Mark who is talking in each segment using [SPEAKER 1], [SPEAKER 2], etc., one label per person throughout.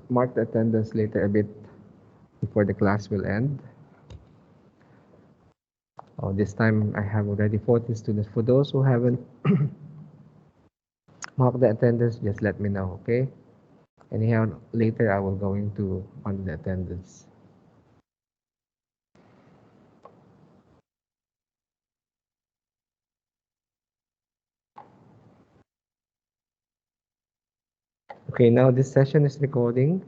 [SPEAKER 1] Mark the attendance later a bit before the class will end. Oh, this time I have already 14 students. For those who haven't marked the attendance, just let me know, okay? Anyhow, later I will going to on the attendance. Okay, now this session is recording,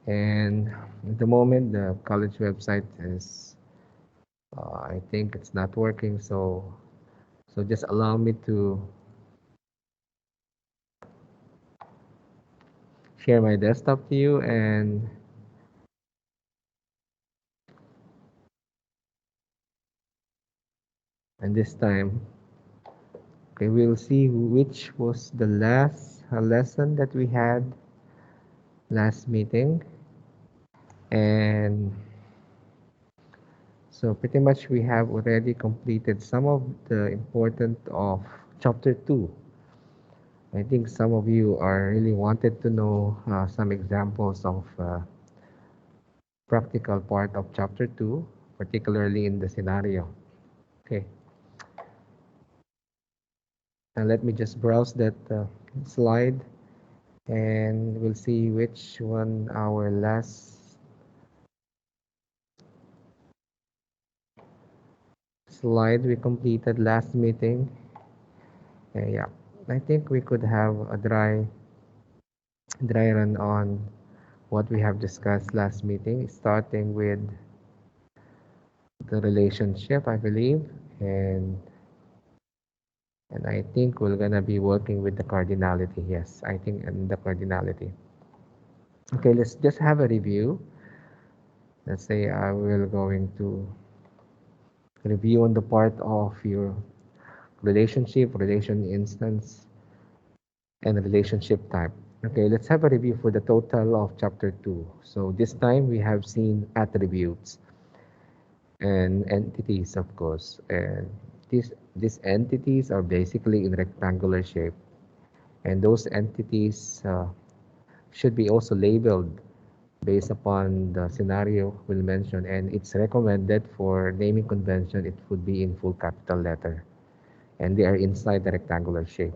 [SPEAKER 1] and at the moment the college website is, I think it's not working. So just allow me to share my desktop to you, and this time, okay, we'll see which was the last lesson that we had last meeting, and so pretty much we have already completed some of the important of chapter 2. I think some of you are really wanted to know some examples of practical part of chapter 2, particularly in the scenario. Okay, and let me just browse that slide, and we'll see which one our last slide we completed last meeting. Yeah, I think we could have a dry run on what we have discussed last meeting, starting with the relationship, I believe, and I think we're gonna be working with the cardinality. Yes, I think and the cardinality. Okay, let's just have a review. Let's say I will going to review on the part of your relationship, relation instance, and relationship type. Okay, let's have a review for the total of chapter 2. So this time we have seen attributes and entities, of course. And these entities are basically in rectangular shape. And those entities should be also labeled based upon the scenario we'll mention. And it's recommended for naming convention, it would be in full capital letter. And they are inside the rectangular shape.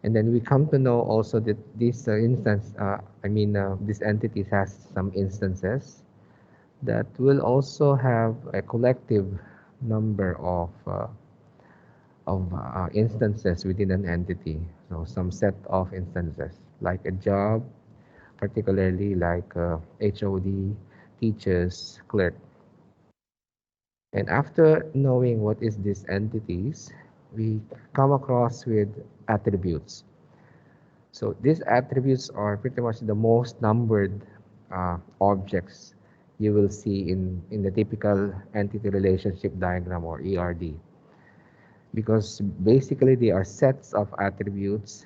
[SPEAKER 1] And then we come to know also that this this entity has some instances that will also have a collective number of instances within an entity. So some set of instances, like a job, particularly like HOD, teachers, clerk. And after knowing what is these entities, we come across with attributes. So these attributes are pretty much the most numbered objects you will see in the typical entity relationship diagram or ERD, because basically they are sets of attributes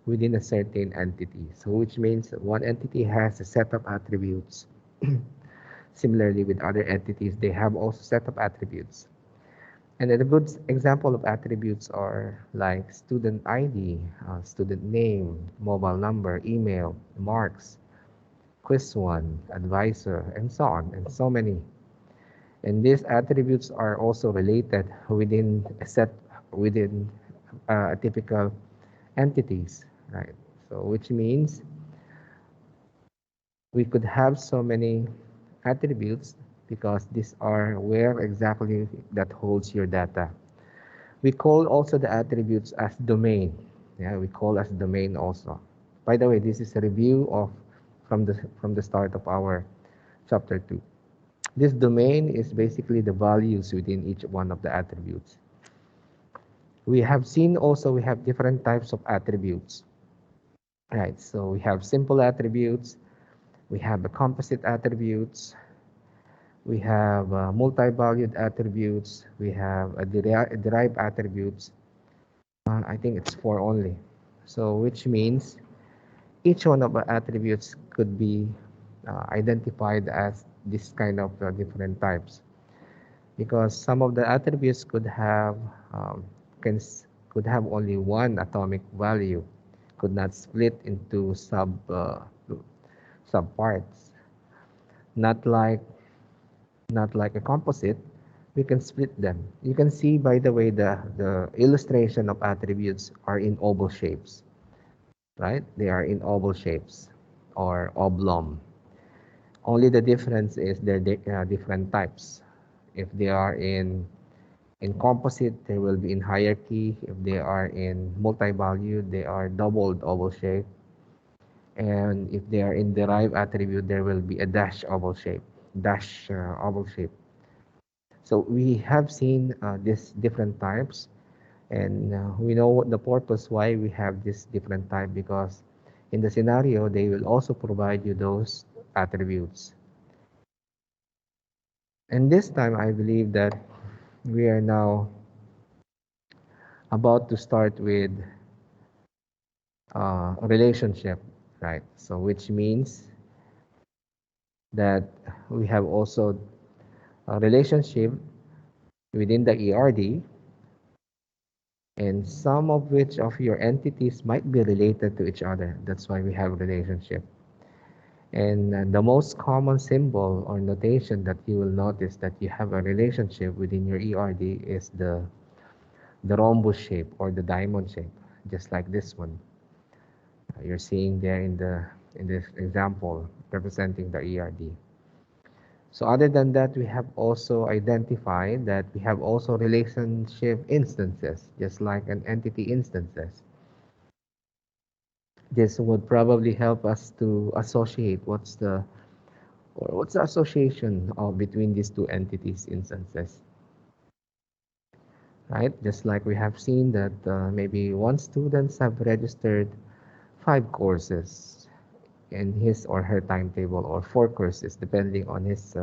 [SPEAKER 1] within a certain entity. So which means one entity has a set of attributes. Similarly with other entities, they have also set of attributes. And then a good example of attributes are like student ID, student name, mobile number, email, marks, quiz one, advisor, and so on, and so many. And these attributes are also related within a set, within a typical entities, right? So which means we could have so many attributes because these are where exactly that holds your data. We call also the attributes as domain. Yeah, we call as domain also. By the way, this is a review of from the start of our chapter 2. This domain is basically the values within each one of the attributes. We have seen also we have different types of attributes. Right, so we have simple attributes, we have the composite attributes, we have multi-valued attributes, we have a derived attributes. I think it's four only. So which means each one of the attributes could be identified as this kind of different types, because some of the attributes could have um, can could have only one atomic value, could not split into subparts. Not like not like a composite, we can split them. You can see, by the way, the illustration of attributes are in oval shapes, right? They are in oval shapes or oblong. Only the difference is they're different types. If they are in composite, they will be in hierarchy. If they are in multi-value, they are doubled oval shape. And if they are in derived attribute, there will be a dash oval shape. So we have seen these different types, and we know what the purpose why we have this different type, because in the scenario they will also provide you those attributes. And this time I believe that we are now about to start with a relationship, right? So which means that we have also a relationship within the ERD, and some of which of your entities might be related to each other. That's why we have relationship. And the most common symbol or notation that you will notice that you have a relationship within your ERD is the rhombus shape or the diamond shape, just like this one. You're seeing there in this example representing the ERD. So other than that, we have also identified that we have also relationship instances, just like an entity instances. This would probably help us to associate what's the association of between these two entities instances, right? Just like we have seen that maybe one student have registered 5 courses in his or her timetable, or 4 courses depending on his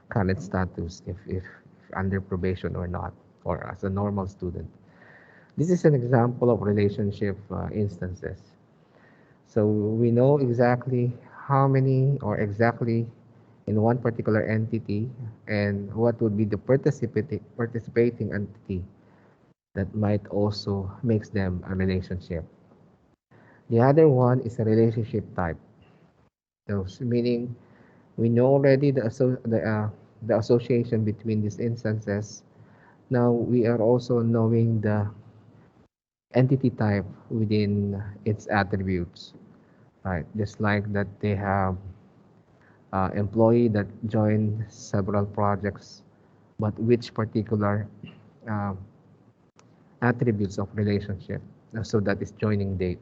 [SPEAKER 1] current status, if under probation or not, or as a normal student. This is an example of relationship instances. So we know exactly how many, or exactly in one particular entity, and what would be the participating entity that might also makes them a relationship. The other one is a relationship type. So meaning we know already the association between these instances. Now we are also knowing the entity type within its attributes, right? Just like that they have employee that join several projects, but which particular uh, attributes of relationship. So that is joining date.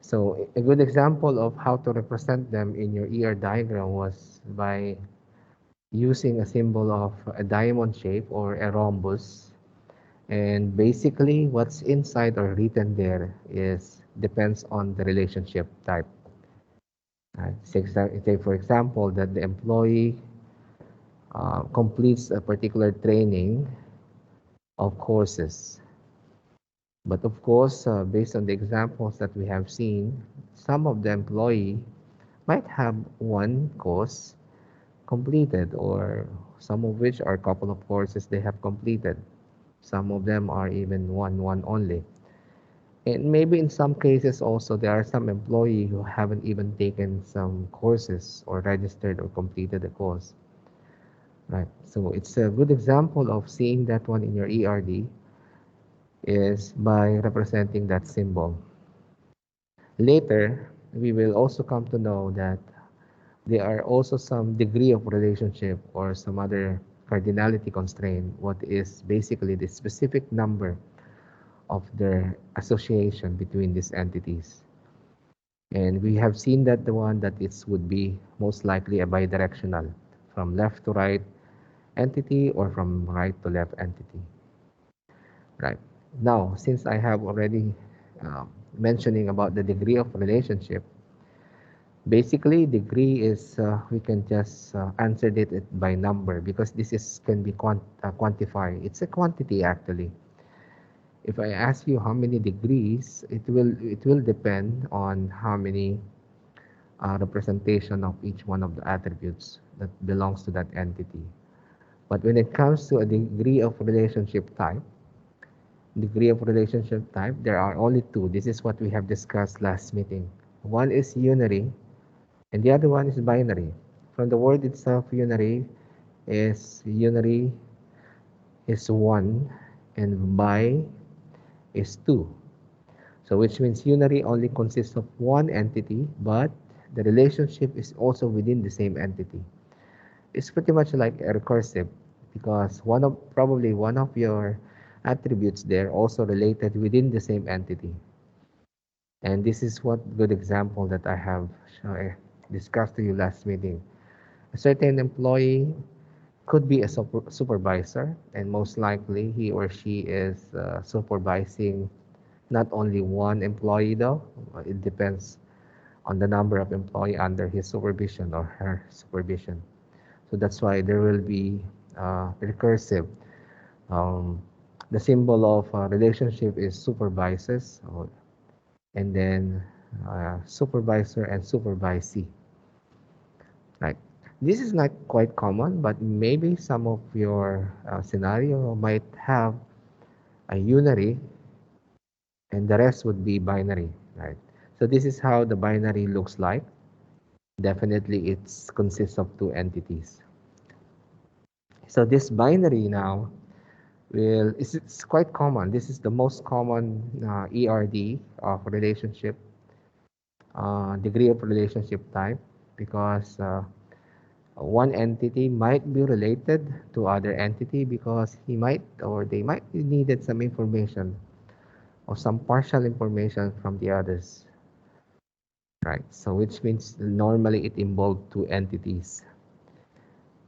[SPEAKER 1] So a good example of how to represent them in your ER diagram was by using a symbol of a diamond shape or a rhombus. And basically what's inside or written there is depends on the relationship type. Say for example that the employee completes a particular training of courses. But of course, based on the examples that we have seen, some of the employee might have one course completed, or some of which are a couple of courses they have completed. Some of them are even one only. And maybe in some cases also there are some employee who haven't even taken some courses or registered or completed a course. Right. So it's a good example of seeing that one in your ERD is by representing that symbol. Later, we will also come to know that there are also some degree of relationship or some other cardinality constraint, what is basically the specific number of their association between these entities. And we have seen that the one that it would be most likely a bidirectional, from left to right entity or from right to left entity. Right. Now, since I have already mentioning about the degree of relationship, basically degree is we can just answer it by number, because this is can be quantified. It's a quantity actually. If I ask you how many degrees, it will depend on how many representation of each one of the attributes that belongs to that entity. But when it comes to a degree of relationship type, degree of relationship type, there are only two. This is what we have discussed last meeting. One is unary, and the other one is binary. From the word itself, unary is one, and bi is two. So which means unary only consists of one entity, but the relationship is also within the same entity. It's pretty much like a recursive because probably one of your attributes there also related within the same entity. And this is what good example that I have discussed to you last meeting. A certain employee could be a supervisor, and most likely he or she is supervising not only one employee though. It depends on the number of employee under his supervision or her supervision. So that's why there will be recursive. Um, the symbol of relationship is supervises, and then supervisor and supervisee. Right. This is not quite common, but maybe some of your scenario might have a unary, and the rest would be binary. Right. So this is how the binary looks like. Definitely, it consists of two entities. So this binary now it's quite common. This is the most common ERD of relationship, degree of relationship type, because one entity might be related to other entity because he might or they might needed some information or some partial information from the others, right? So which means normally it involved two entities.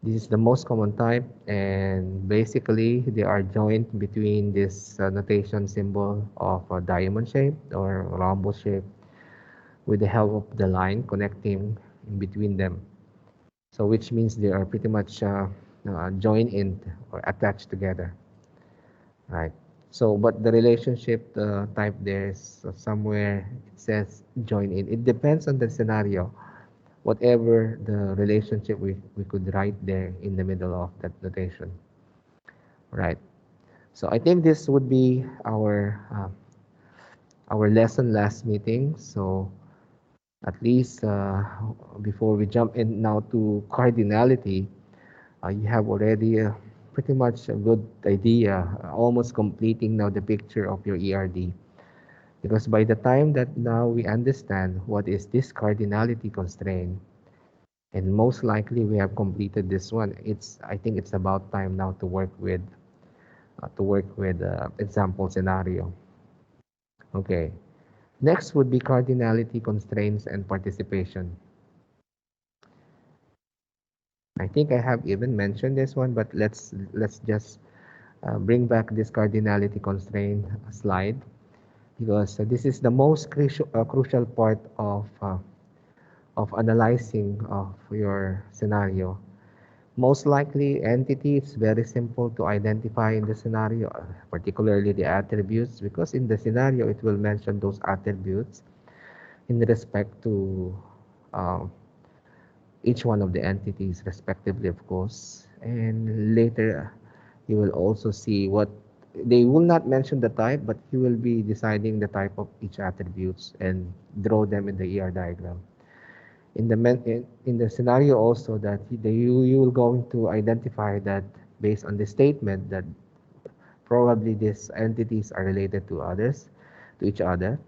[SPEAKER 1] This is the most common type, and basically they are joined between this notation symbol of a diamond shape or rhombus shape with the help of the line connecting in between them. So which means they are pretty much joined in or attached together, right? So but the relationship type there is somewhere it says join in. It depends on the scenario. Whatever the relationship we could write there in the middle of that notation, right? So I think this would be our lesson last meeting. So at least before we jump in now to cardinality, you have already pretty much a good idea, almost completing now the picture of your ERD. Because by the time that now we understand what is this cardinality constraint, and most likely we have completed this one, I think it's about time now to work with example scenario. Okay. Next would be cardinality constraints and participation. I think I have even mentioned this one, but let's just bring back this cardinality constraint slide because this is the most crucial part of analyzing of your scenario. Most likely entity, it's very simple to identify in the scenario, particularly the attributes, because in the scenario it will mention those attributes in respect to uh, each one of the entities respectively, of course. And later you will also see what they will not mention the type, but you will be deciding the type of each attributes and draw them in the ER diagram. In the scenario also that you will going to identify that based on the statement that probably these entities are related to each other.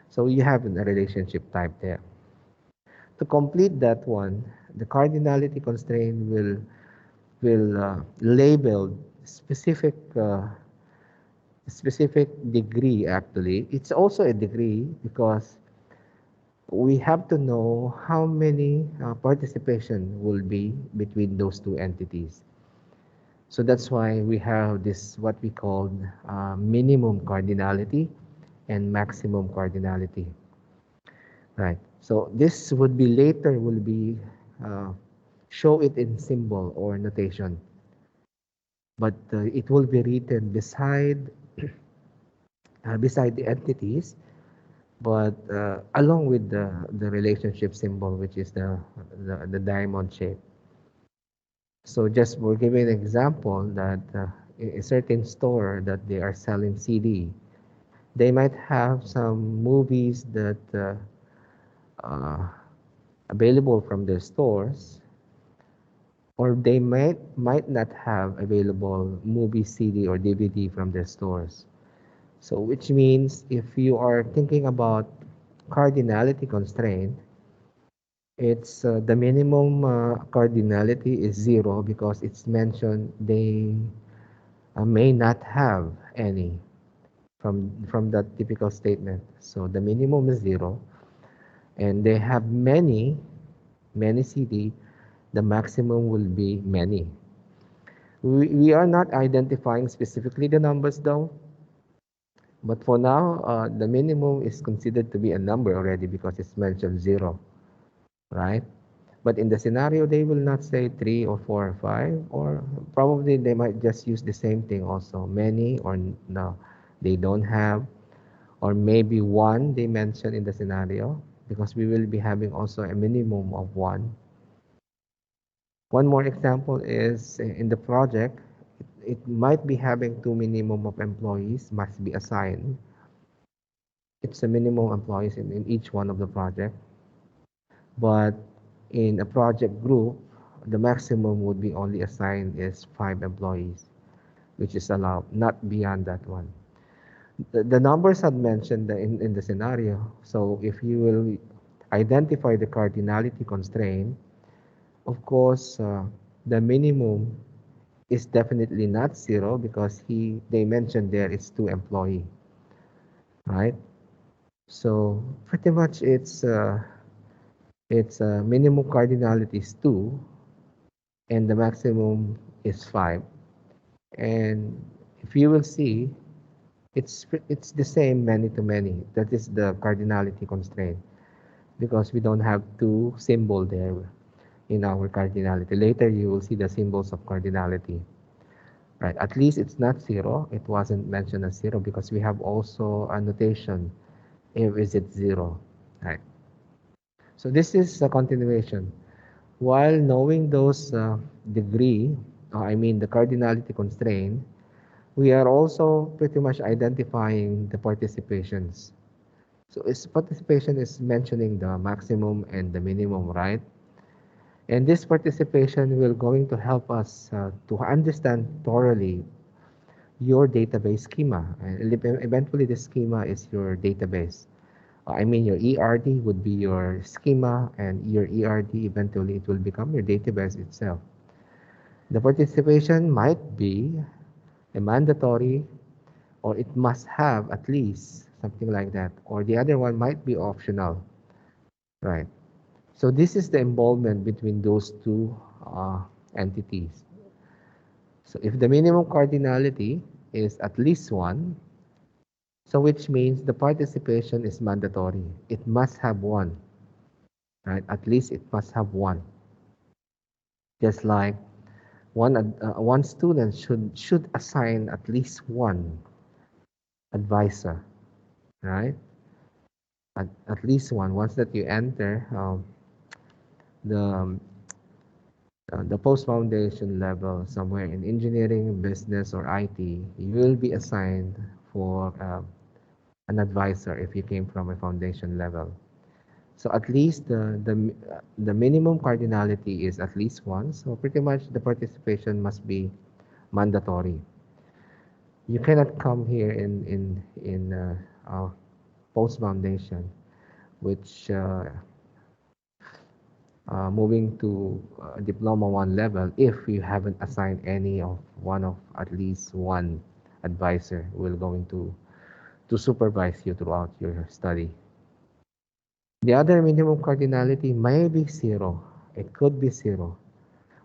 [SPEAKER 1] So you have a relationship type there. To complete that one, the cardinality constraint will label specific degree. Actually, it's also a degree because we have to know how many participation will be between those two entities. So that's why we have this what we call minimum cardinality and maximum cardinality, right? So this would be later will be uh, show it in symbol or notation, but it will be written beside the entities, but along with the relationship symbol, which is the diamond shape. So just we're giving an example that a certain store that they are selling CD, they might have some movies that uh, available from their stores, or they might not have available movie CD or DVD from their stores. So which means if you are thinking about cardinality constraint, it's the minimum cardinality is 0 because it's mentioned they may not have any from that typical statement. So the minimum is 0, and they have many CD. The maximum will be many. We are not identifying specifically the numbers though, but for now, the minimum is considered to be a number already because it's mentioned 0, right? But in the scenario, they will not say 3 or 4 or 5, or probably they might just use the same thing also. Many or no, they don't have, or maybe 1 they mention in the scenario because we will be having also a minimum of 1. One more example is in the project, it might be having 2 minimum of employees must be assigned. It's a minimum employees in each one of the project. But in a project group, the maximum would be only assigned is 5 employees, which is allowed, not beyond that one. The numbers had mentioned in the scenario. So if you will identify the cardinality constraint, of course, the minimum is definitely not 0 because they mentioned there it's 2 employee, right? So pretty much it's minimum cardinality is 2 and the maximum is 5. And if you will see, it's the same many to many. That is the cardinality constraint because we don't have 2 symbol there in our cardinality. Later you will see the symbols of cardinality. Right, at least it's not 0. It wasn't mentioned as 0 because we have also a notation if is it 0. Right. So this is a continuation. While knowing those degree, I mean the cardinality constraint, we are also pretty much identifying the participations. So its participation is mentioning the maximum and the minimum, right? And this participation will going to help us to understand thoroughly your database schema. And eventually, the schema is your database. I mean, your ERD would be your schema, and your ERD eventually it will become your database itself. The participation might be a mandatory, or it must have at least something like that, or the other one might be optional, right? So this is the involvement between those two entities. So if the minimum cardinality is at least 1, so which means the participation is mandatory. It must have 1, right? At least it must have 1. Just like one student should assign at least 1 advisor, right? At least 1. Once that you enter the the post foundation level somewhere in engineering, business, or IT, you will be assigned for an advisor if you came from a foundation level. So at least the minimum cardinality is at least 1. So pretty much the participation must be mandatory. You cannot come here in post foundation, which moving to diploma 1 level if you haven't assigned any of one of at least 1 advisor who will going to supervise you throughout your study. The other minimum cardinality may be 0. It could be 0,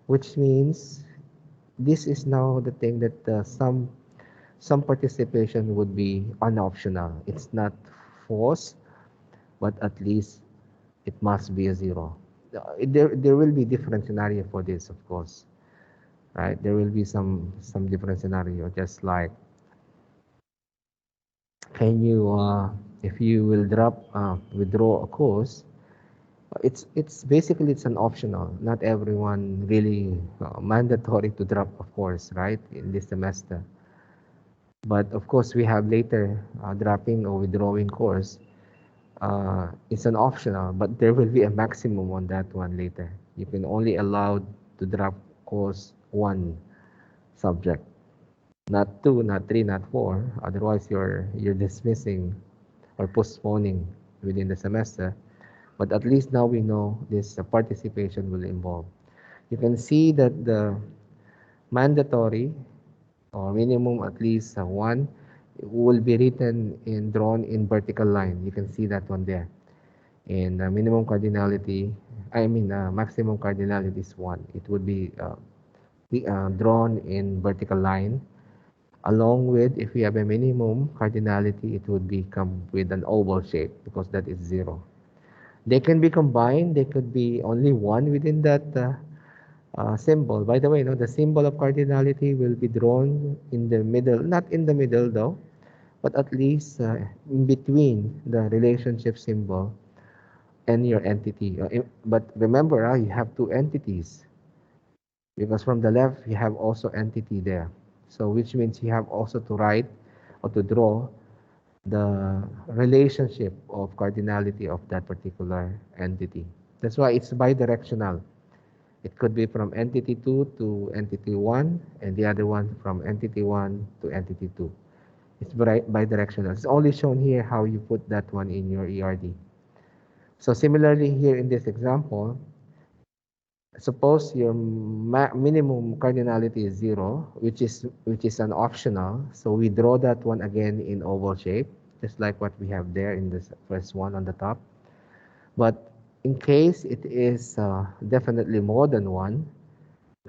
[SPEAKER 1] which means this is now the thing that some participation would be unoptional. It's not forced, but at least it must be a 0. There will be different scenario for this, of course, right? There will be some different scenario, just like can you if you will withdraw a course, it's basically it's an optional. Not everyone really mandatory to drop a course, right, in this semester. But of course, we have later dropping or withdrawing course. It's an optional, but there will be a maximum on that one later. You can only allow to drop course one subject, not two, not three, not four. Otherwise, you're dismissing or postponing within the semester. But at least now we know this participation will involve. You can see that the mandatory or minimum at least one will be written in drawn in vertical line. You can see that one there. And minimum cardinality, maximum cardinality is one. It would be drawn in vertical line. Along with, if we have a minimum cardinality, it would become with an oval shape because that is zero. They can be combined. They could be only one within that symbol. By the way, the symbol of cardinality will be drawn in the middle, not in the middle though, but at least in between the relationship symbol and your entity. But remember, you have two entities because from the left you have also entity there. So which means you have also to write or to draw the relationship of cardinality of that particular entity. That's why it's bidirectional. It could be from entity 2 to entity 1 and the other one from entity 1 to entity 2. It's bidirectional. It's only shown here how you put that one in your ERD. So similarly here in this example, suppose your minimum cardinality is 0, which is an optional. So we draw that one again in oval shape, just like what we have there in this first one on the top. But in case it is definitely more than 1,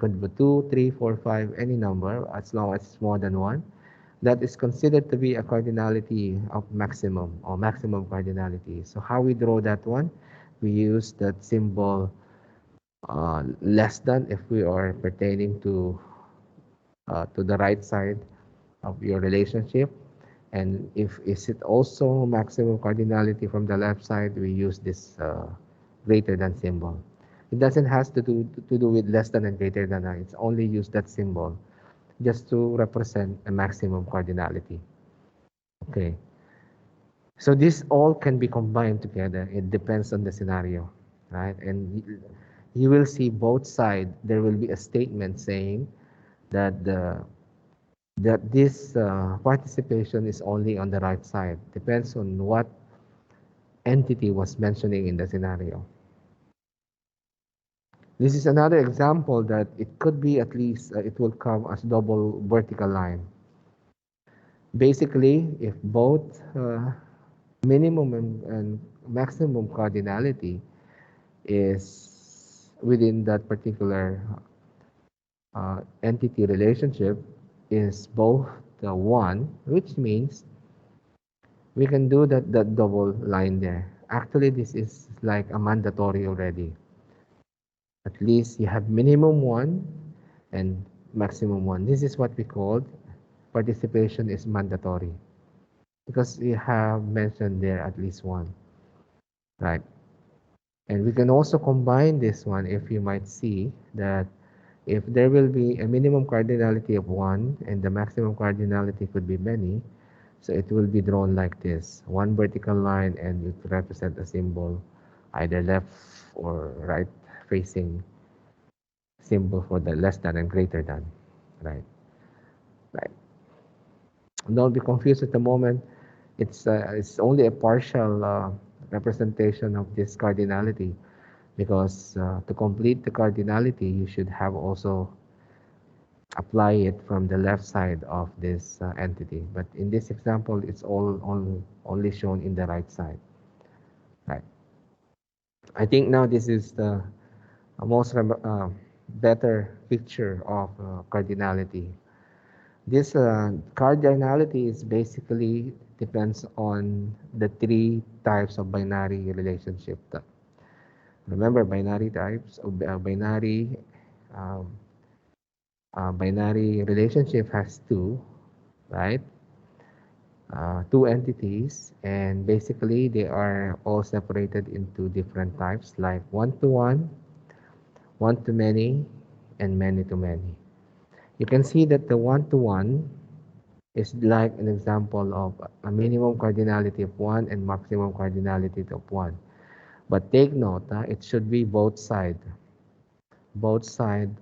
[SPEAKER 1] could be 2, 3, 4, 5, any number, as long as it's more than 1, that is considered to be a cardinality of maximum or maximum cardinality. So how we draw that one? We use that symbol less than if we are pertaining to the right side of your relationship. And if is it also maximum cardinality from the left side, we use this greater than symbol. It doesn't has to do with less than and greater than. It's only use that symbol just to represent a maximum cardinality. Okay. So this all can be combined together. It depends on the scenario, right? And you will see both sides. There will be a statement saying that this participation is only on the right side. Depends on what entity was mentioning in the scenario. This is another example that it could be at least it will come as double vertical line. Basically, if both minimum and maximum cardinality is within that particular entity relationship is both the one, which means we can do that double line there. Actually, this is like a mandatory already. At least you have minimum one and maximum one. This is what we call participation is mandatory because we have mentioned there at least one, right? And we can also combine this one if you might see that if there will be a minimum cardinality of 1 and the maximum cardinality could be many, so it will be drawn like this. One vertical line and it represent a symbol, either left or right facing symbol for the less than and greater than, right? Right. Don't be confused at the moment. It's only a partial representation of this cardinality because to complete the cardinality, you should have also apply it from the left side of this entity. But in this example, it's only shown in the right side. Right. I think now this is the most better picture of cardinality. This cardinality is basically depends on the three types of binary relationship. Remember binary types of um, binary relationship has two, right? Two entities, and basically they are all separated into different types like one-to-one, one-to-many, and many-to-many. You can see that the one-to-one is like an example of a minimum cardinality of 1 and maximum cardinality of 1. But take note, it should be both side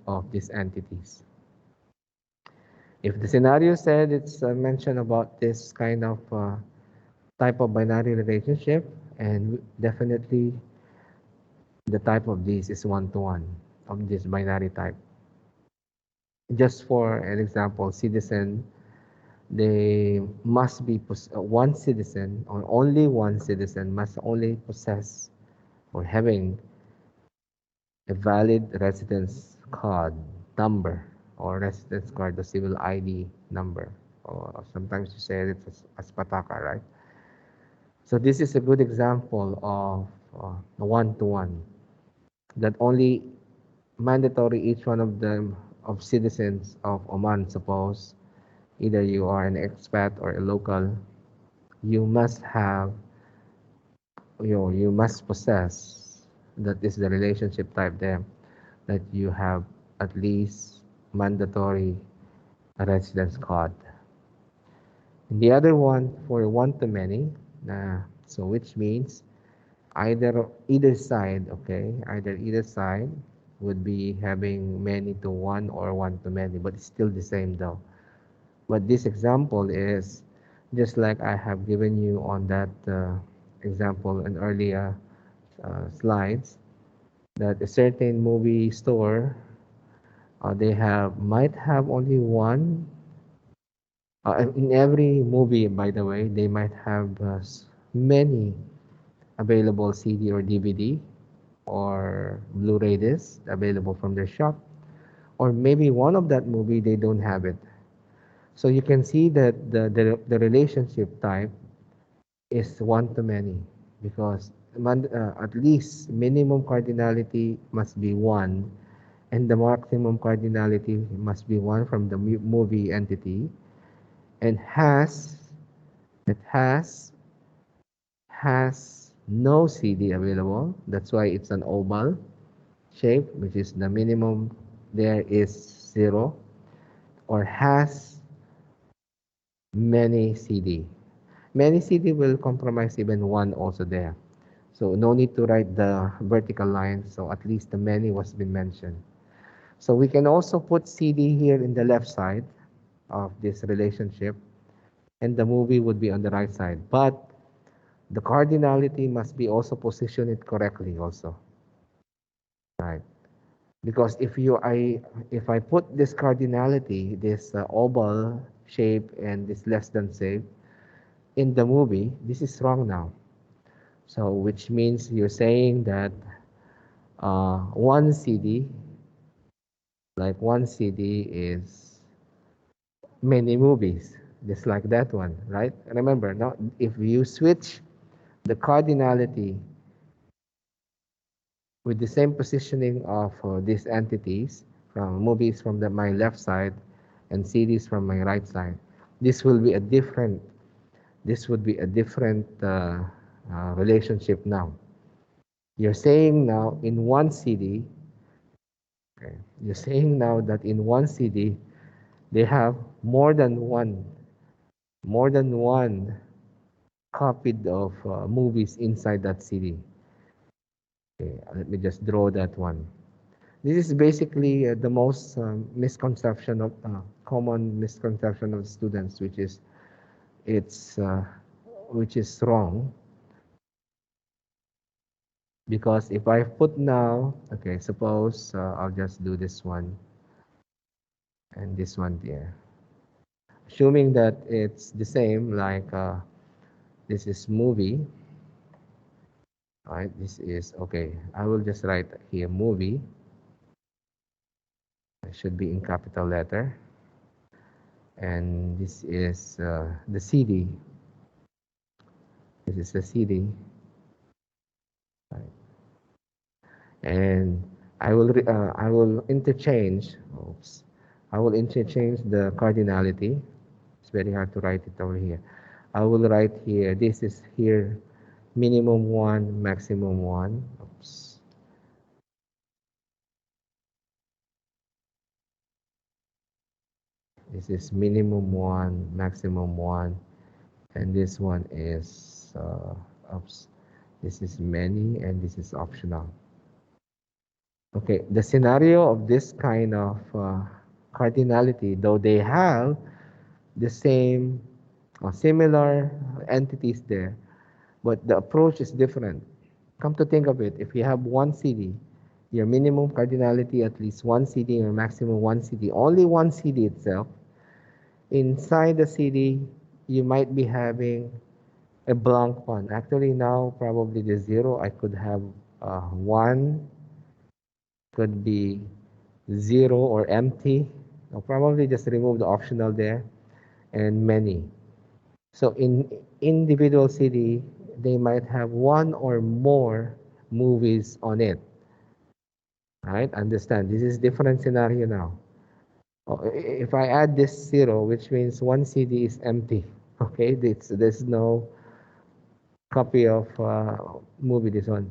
[SPEAKER 1] of these entities. If the scenario said it's mentioned about this kind of type of binary relationship, and definitely the type of this is one-to-one of this binary type. Just for an example, citizen, they must be one citizen or only one citizen must only possess or having a valid residence card number or residence card, the civil ID number, or sometimes you say it as pataka, right? So this is a good example of a one-to-one that only mandatory each one of them of citizens of Oman, suppose either you are an expat or a local, you must have you must possess, that is the relationship type there, that you have at least mandatory residence card. And the other one for one to many, so which means either side, okay, either side would be having many to one or one to many, but it's still the same though. But this example is just like I have given you on that example in earlier slides, that a certain movie store, they have might have only one. In every movie, by the way, they might have many available CD or DVD or Blu-ray discs available from their shop, or maybe one of that movie they don't have it. So you can see that the relationship type is one to many, because at least minimum cardinality must be one, and the maximum cardinality must be one from the movie entity, and it has no CD available. That's why it's an oval shape, which is the minimum there is 0, or has many CD. Many CD will compromise even one also there. So no need to write the vertical line. So at least the many was been mentioned. So we can also put CD here in the left side of this relationship, and the movie would be on the right side. But the cardinality must be also positioned correctly also, right? Because if I put this cardinality, this oval shape and this less than shape in the movie, this is wrong now. So which means you're saying that one CD, like one CD is many movies, just like that one, right? Remember, now if you switch the cardinality with the same positioning of these entities, from movies from my left side and CDs from my right side, this will be a different this would be a different relationship now. You're saying now in one CD, okay, you're saying now that in one CD they have more than one copied of movies inside that CD. Okay, let me just draw that one. This is basically the most misconception of common misconception of students, it's which is wrong, because if I put now, okay, suppose I'll just do this one and this one there, assuming that it's the same, like this is movie, right? This is okay. I will just write here movie. It should be in capital letter, and this is the CD. This is the CD, right? And I will interchange. Oops, I will interchange the cardinality. It's very hard to write it over here. I will write here. This is here minimum 1, maximum 1. Oops. This is minimum 1, maximum 1, and this one is oops, this is many, and this is optional. Okay, the scenario of this kind of cardinality, though they have the same or similar entities there, but the approach is different. Come to think of it, if you have one CD, your minimum cardinality at least one CD or maximum one CD, only one CD itself, inside the CD, you might be having a blank one. Actually, now probably the zero, I could have one, could be zero or empty. I'll probably just remove the optional there, and many. So in individual CD, they might have one or more movies on it. Right? Understand? This is different scenario now. If I add this zero, which means one CD is empty. Okay, there's no copy of movie this one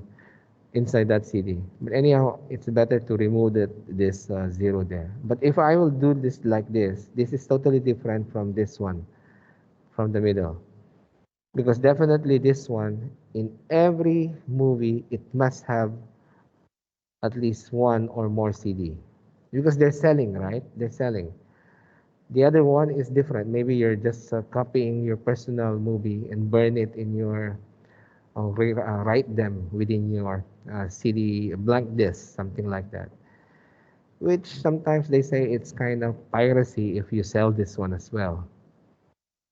[SPEAKER 1] inside that CD. But anyhow, it's better to remove this zero there. But if I will do this like this is totally different from this one, from the middle. Because definitely this one, in every movie, it must have at least one or more CD. Because they're selling, right? They're selling. The other one is different. Maybe you're just copying your personal movie and burn it in your, write them within your CD blank disk, something like that. Which sometimes they say it's kind of piracy if you sell this one as well.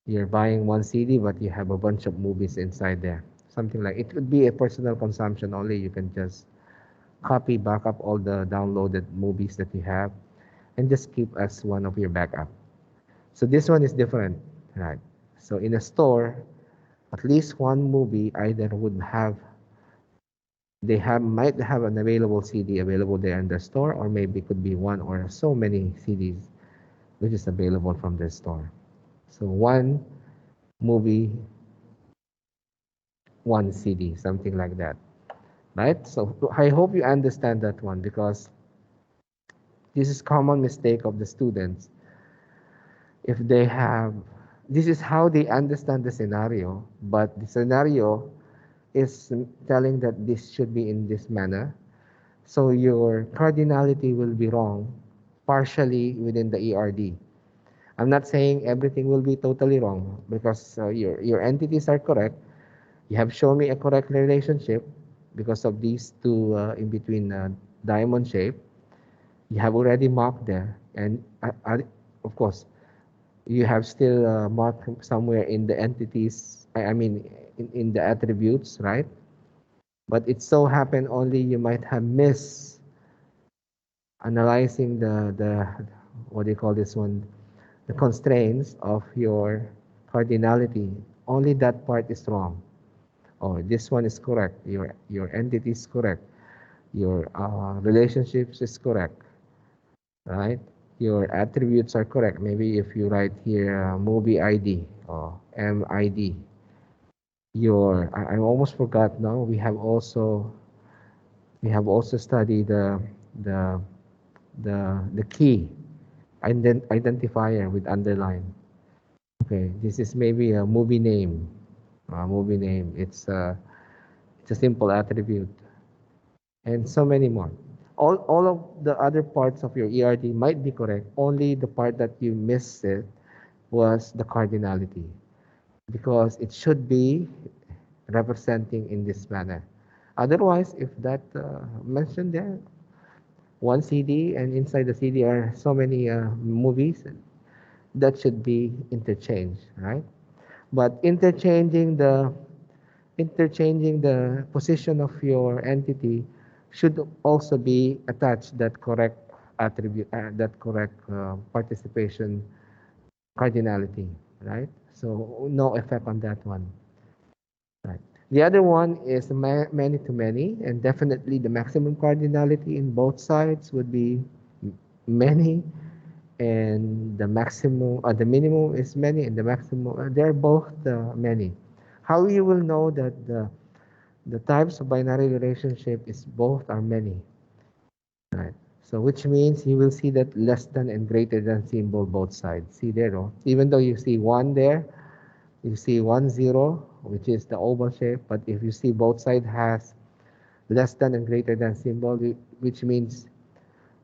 [SPEAKER 1] You're buying one CD, but you have a bunch of movies inside there. Something like it could be a personal consumption only. You can just copy, back up all the downloaded movies that you have, and just keep as one of your backup. So this one is different, right? So in a store, at least one movie either would have they have might have an available CD available there in the store, or maybe it could be one or so many CDs which is available from the store. So one movie, one CD, something like that, right? So I hope you understand that one, because this is common mistake of the students. If they have, this is how they understand the scenario, but the scenario is telling that this should be in this manner. So your cardinality will be wrong partially within the ERD. I'm not saying everything will be totally wrong, because your entities are correct. You have shown me a correct relationship because of these two in between diamond shape. You have already marked there, and of course, you have still marked somewhere in the entities. I mean, in the attributes, right? But it so happened only you might have missed analyzing the what do you call this one, the constraints of your cardinality. Only that part is wrong. Oh, this one is correct. Your entity is correct. Your relationships is correct, right? Your attributes are correct. Maybe if you write here movie ID or MID, I almost forgot now. We have also studied the the key identifier with underline. Okay, this is maybe a movie name. Movie name. It's a simple attribute, and so many more. All of the other parts of your ERD might be correct. Only the part that you missed it was the cardinality, because it should be representing in this manner. Otherwise, if that mentioned there, one CD and inside the CD are so many movies, that should be interchanged, right? But interchanging the position of your entity should also be attached that correct attribute, that correct participation cardinality, right? So no effect on that one, right? The other one is many to many, and definitely the maximum cardinality in both sides would be many, and the minimum is many, and the maximum, they're both many. How you will know that the types of binary relationship is both are many, right? So which means you will see that less than and greater than symbol both sides. See there, no? Even though you see one there, you see 1 0, which is the oval shape, but if you see both sides has less than and greater than symbol, which means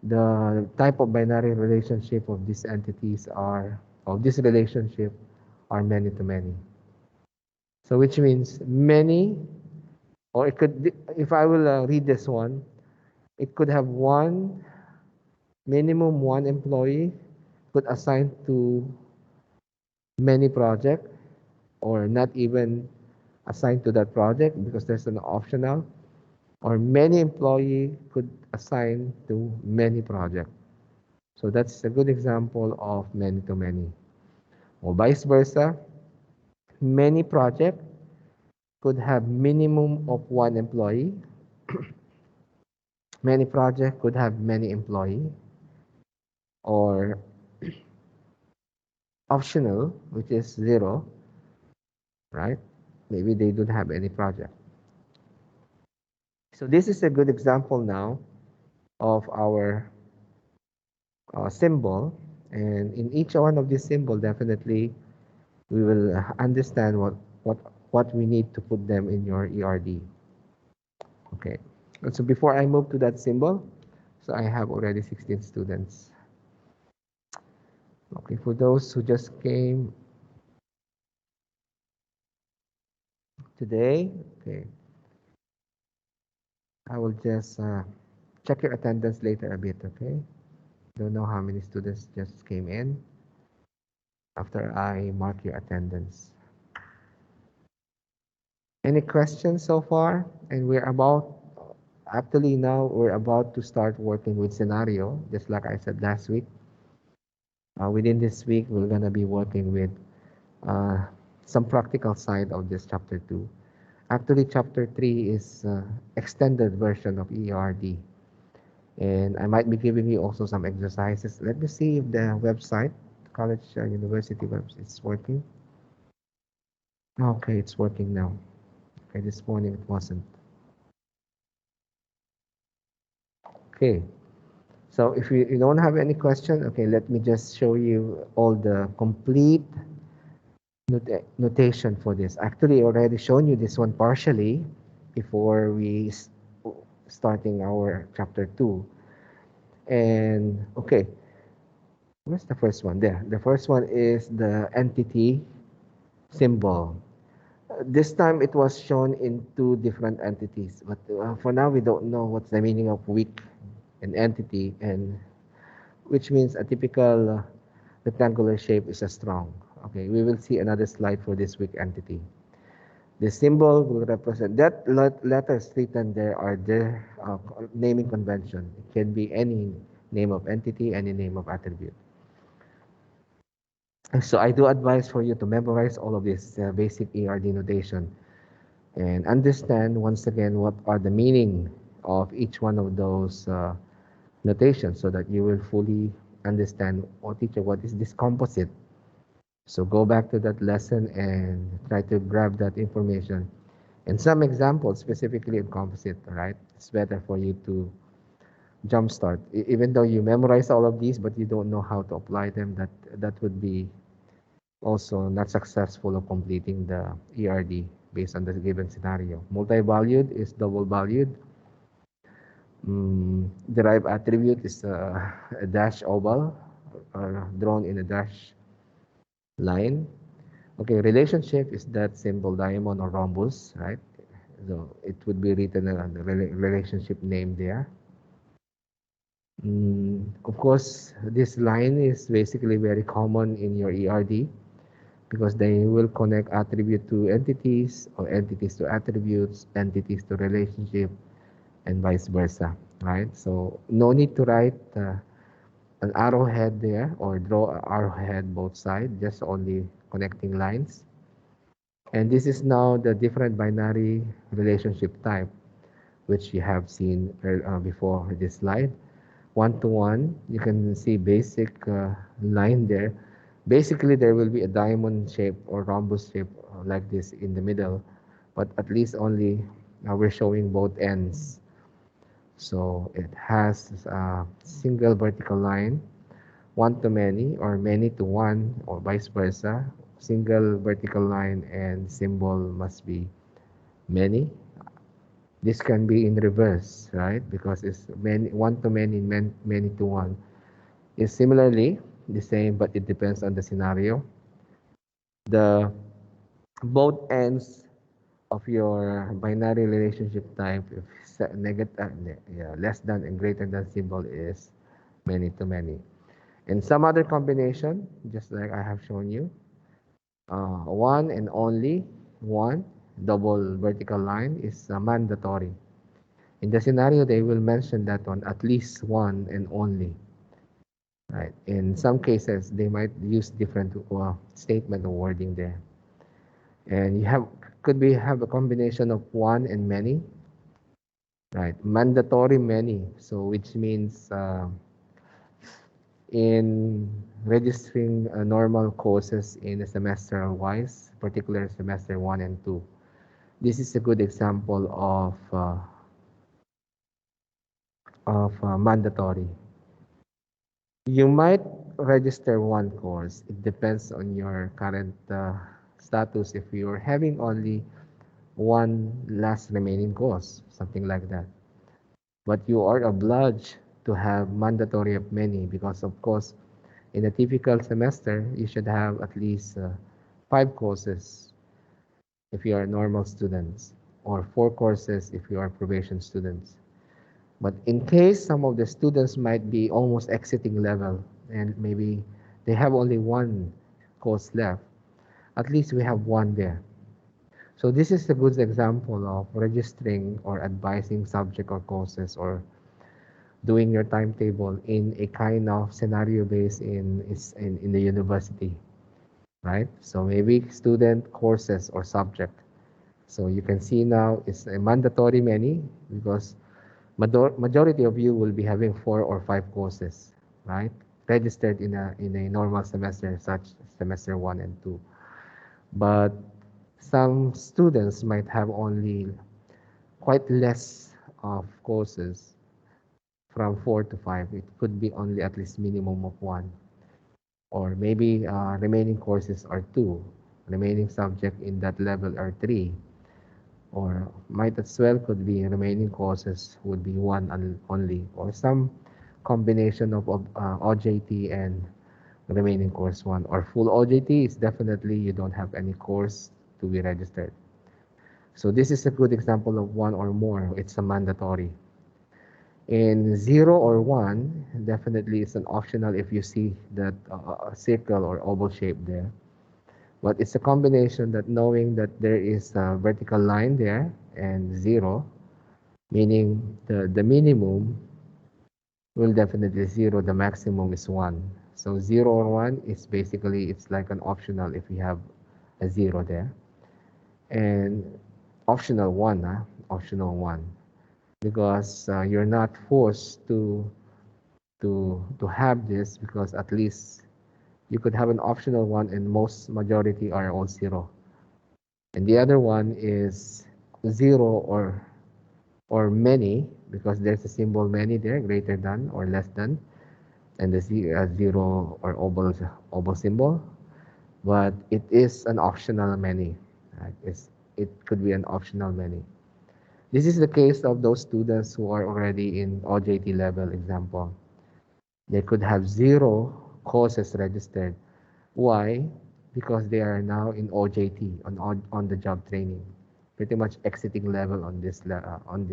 [SPEAKER 1] the type of binary relationship of these entities are, of this relationship are many to many. So which means many, or it could, if I will read this one, it could have minimum one employee could assign to many project, or not even assigned to that project because there's an optional, or many employee could assign to many project. So that's a good example of many to many. Or vice versa, many project could have minimum of one employee. Many project could have many employee, or optional, which is 0, right? Maybe they don't have any project. So this is a good example now of our symbol, and in each one of these symbol, definitely we will understand what what we need to put them in your ERD. Okay. So before I move to that symbol, so I have already 16 students. Okay, for those who just came today, okay, I will just check your attendance later a bit, okay? Don't know how many students just came in after I mark your attendance. Any questions so far? And actually now we're about to start working with scenario, just like I said last week. Within this week, we're gonna be working with uh, some practical side of this chapter 2. Actually, chapter 3 is extended version of ERD. And I might be giving you also some exercises. Let me see if the website, college university website, is working. Okay, it's working now. Okay, this morning it wasn't. Okay, so if you don't have any question, okay, let me just show you all the complete notation for this. Actually, I already shown you this one partially before we starting our chapter 2. And okay, where's the first one? There. The first one is the entity symbol. This time it was shown in two different entities, but for now we don't know what's the meaning of weak and entity, and which means a typical rectangular shape is a strong. Okay, we will see another slide for this weak entity. The symbol will represent that letters written there are their naming convention. It can be any name of entity, any name of attribute. So I do advise for you to memorize all of this basic ERD notation and understand once again what are the meaning of each one of those notations so that you will fully understand, oh teacher, what is this composite? So go back to that lesson and try to grab that information. And some examples specifically in composite, all right? It's better for you to jumpstart. Even though you memorize all of these, but you don't know how to apply them, that would be also not successful of completing the ERD based on the given scenario. Multi-valued is double-valued. Derived attribute is a dash oval drawn in a dash line. Okay, relationship is that symbol diamond or rhombus, right? So it would be written on the relationship name there. Of course, this line is basically very common in your ERD because they will connect attribute to entities or entities to attributes, entities to relationship, and vice versa, right? So no need to write an arrowhead there or draw an arrowhead both sides, just only connecting lines. And this is now the different binary relationship type, which you have seen before this slide. One-to-one, you can see basic line there. Basically, there will be a diamond shape or rhombus shape like this in the middle, but at least only we're showing both ends. So it has a single vertical line, one to many or many to one or vice versa. Single vertical line and symbol must be many. This can be in reverse, right? Because it's many, one to many, many to one. Is similarly the same, but it depends on the scenario. The both ends of your binary relationship type, if negative, yeah, less than and greater than symbol is many to many. In some other combination, just like I have shown you, one and only one double vertical line is mandatory. In the scenario, they will mention that one at least one and only. Right. In some cases, they might use different statement or wording there. And you have could be have a combination of one and many. Right. Mandatory many. So which means in registering normal courses in a semester wise, particular semester one and two. This is a good example of mandatory. You might register one course. It depends on your current status. If you're having only one last remaining course, something like that. But you are obliged to have mandatory of many because, of course, in a typical semester, you should have at least five courses if you are normal students, or four courses if you are probation students. But in case some of the students might be almost exiting level and maybe they have only one course left, at least we have one there. So this is a good example of registering or advising subject or courses or doing your timetable in a kind of scenario based in the university, right? So maybe student courses or subject. So you can see now it's a mandatory many because majority of you will be having four or five courses, right? Registered in a normal semester, such semester one and two. But some students might have only quite less of courses from four to five. It could be only at least minimum of one, or maybe remaining courses are two, remaining subject in that level are three, or might as well could be remaining courses would be one only, or some combination of OJT and remaining course one, or full OJT is definitely you don't have any course to be registered. So this is a good example of one or more. It's a mandatory. In zero or one, definitely it's an optional if you see that circle or oval shape there. But it's a combination that knowing that there is a vertical line there and zero, meaning the minimum will definitely zero, the maximum is one. So zero or one is basically, it's like an optional if you have a zero there. And optional one, optional one. Because you're not forced to have this because at least you could have an optional one and most majority are all zero. And the other one is zero or many because there's a symbol many there, greater than or less than, and the zero or oval symbol. But it is an optional many. Right? It could be an optional many. This is the case of those students who are already in OJT level example. They could have zero courses registered. Why? Because they are now in OJT, on the job training, pretty much exiting level on this on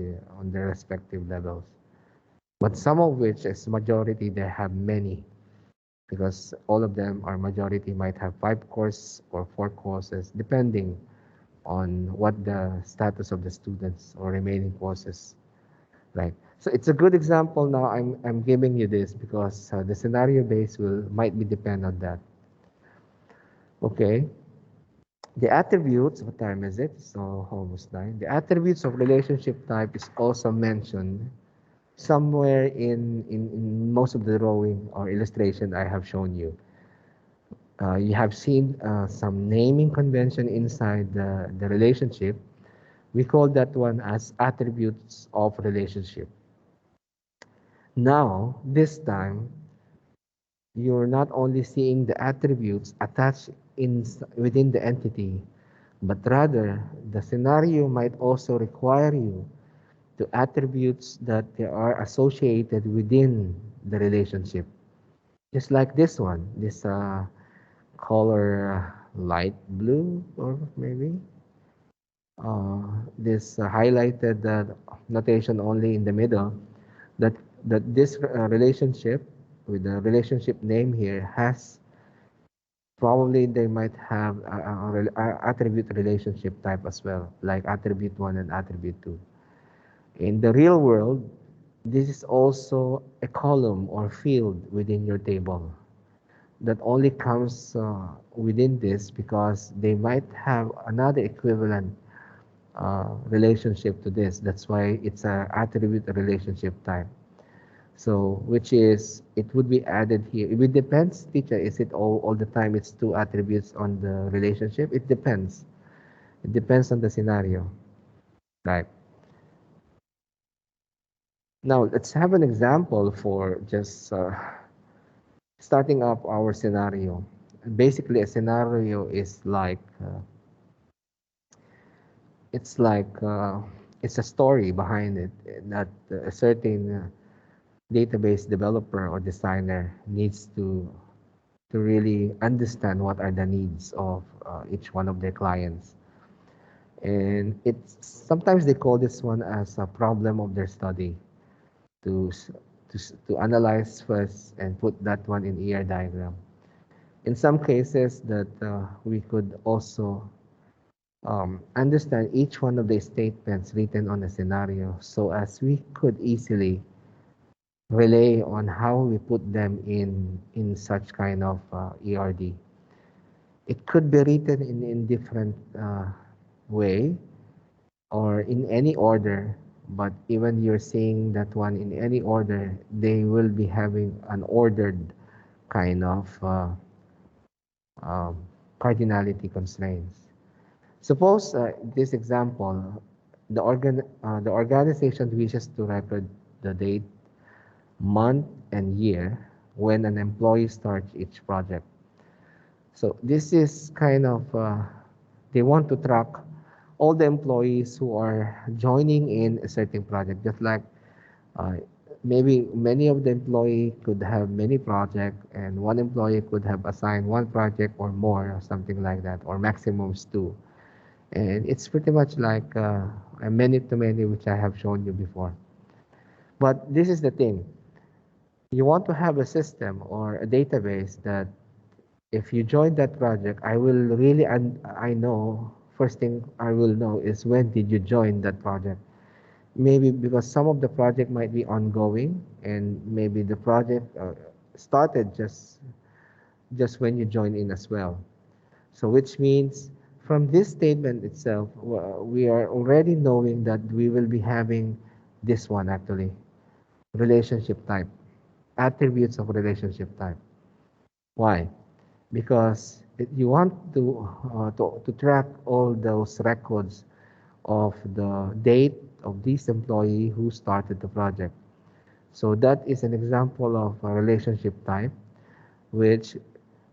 [SPEAKER 1] their respective levels. But some of which is majority, they have many because all of them are majority might have five courses or four courses depending on what the status of the students or remaining courses. Right. So it's a good example now. I'm giving you this because the scenario base will might be depend on that. Okay. The attributes. What time is it? So almost 9. The attributes of relationship type is also mentioned somewhere in most of the drawing or illustration I have shown you. You have seen some naming convention inside the relationship. We call that one as attributes of relationship. Now, this time, you're not only seeing the attributes attached within the entity, but rather the scenario might also require you to attributes that they are associated within the relationship. Just like this one, this color light blue, or maybe this highlighted notation only in the middle, that this relationship with the relationship name here has, probably they might have attribute relationship type as well, like attribute 1 and attribute 2. In the real world, this is also a column or field within your table that only comes within this because they might have another equivalent relationship to this. That's why it's a attribute relationship type. So, which is, it would be added here. It depends, teacher. Is it all the time it's two attributes on the relationship? It depends. It depends on the scenario. Right. Now, let's have an example for just starting up our scenario. Basically, a scenario is like, it's like, it's a story behind it that a certain database developer or designer needs to really understand what are the needs of each one of their clients. And it's sometimes they call this one as a problem of their study, to to analyze first and put that one in ER diagram. In some cases, that we could also understand each one of the statements written on a scenario, so as we could easily relay on how we put them in such kind of ERD. It could be written in different way or in any order, but even you're seeing that one in any order, they will be having an ordered kind of um, cardinality constraints. Suppose this example, the organization wishes to record the date, month, and year when an employee starts each project. So this is kind of, they want to track all the employees who are joining in a certain project, just like uh, maybe many of the employee could have many projects, and one employee could have assigned one project or more, or something like that, or maximums two. And it's pretty much like a many to many, which I have shown you before. But this is the thing. You want to have a system or a database that if you join that project, I will really, and I know, first thing I will know is when did you join that project. Maybe because some of the project might be ongoing, and maybe the project started just when you join in as well. So which means from this statement itself, we are already knowing that we will be having this one actually, relationship type, attributes of relationship type. Why? Because you want to track all those records of the date of this employee who started the project. So that is an example of a relationship type, which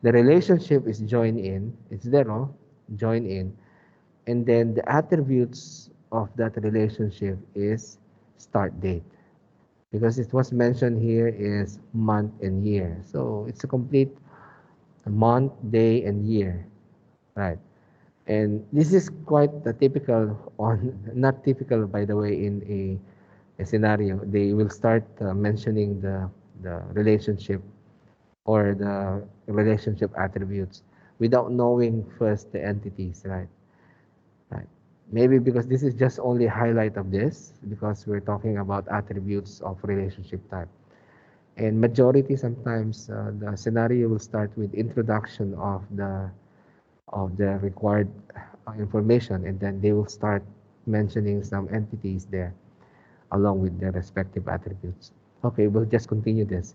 [SPEAKER 1] the relationship is join in, it's there, no? Join in, and then the attributes of that relationship is start date, because it was mentioned here is month and year. So it's a complete month, day, and year, right? And this is quite the typical on, not typical by the way, in a scenario. They will start mentioning the relationship or the relationship attributes without knowing first the entities, right? Right. Maybe because this is just only highlight of this, because we're talking about attributes of relationship type. And majority sometimes the scenario will start with introduction of the required information, and then they will start mentioning some entities there along with their respective attributes. Okay, we'll just continue this.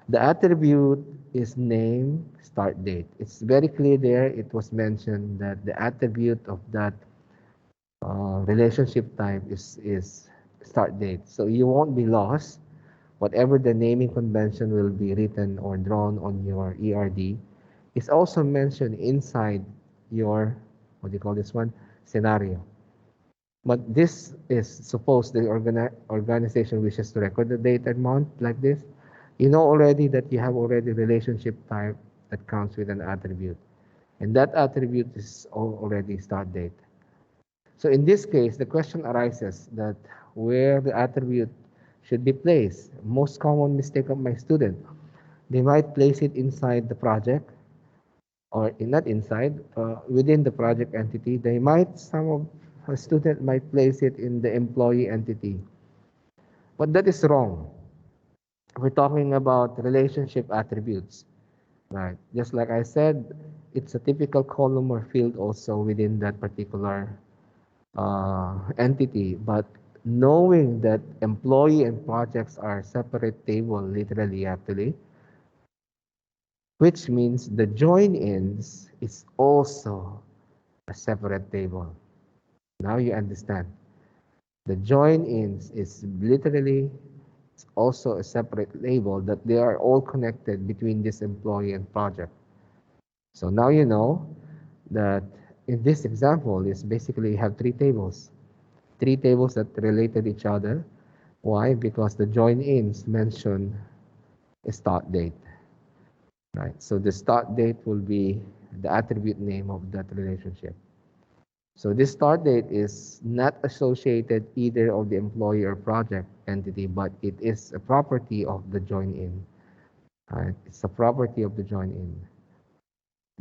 [SPEAKER 1] The attribute is name, start date. It's very clear there. It was mentioned that the attribute of that relationship type is start date. So you won't be lost Whatever the naming convention will be written or drawn on your ERD is also mentioned inside your, what do you call this one, scenario. But this is suppose the organization wishes to record the date and month like this. You know already that you have already relationship type that comes with an attribute. And that attribute is already start date. So in this case, the question arises that where the attribute should be placed. Most common mistake of my student, they might place it inside the project or not inside, within the project entity. They might, some of a student might place it in the employee entity. But that is wrong. We're talking about relationship attributes, right? Just like I said, it's a typical column or field also within that particular entity. But knowing that employee and projects are separate table, literally, actually, which means the join-ins is also a separate table. Now you understand. The join-ins is literally also a separate label that they are all connected between this employee and project. So now you know that in this example is basically you have three tables. Three tables that related each other. Why? Because the join-ins mention a start date. Right? So the start date will be the attribute name of that relationship. So this start date is not associated either of the employee or project entity, but it is a property of the join-in. Right? It's a property of the join-in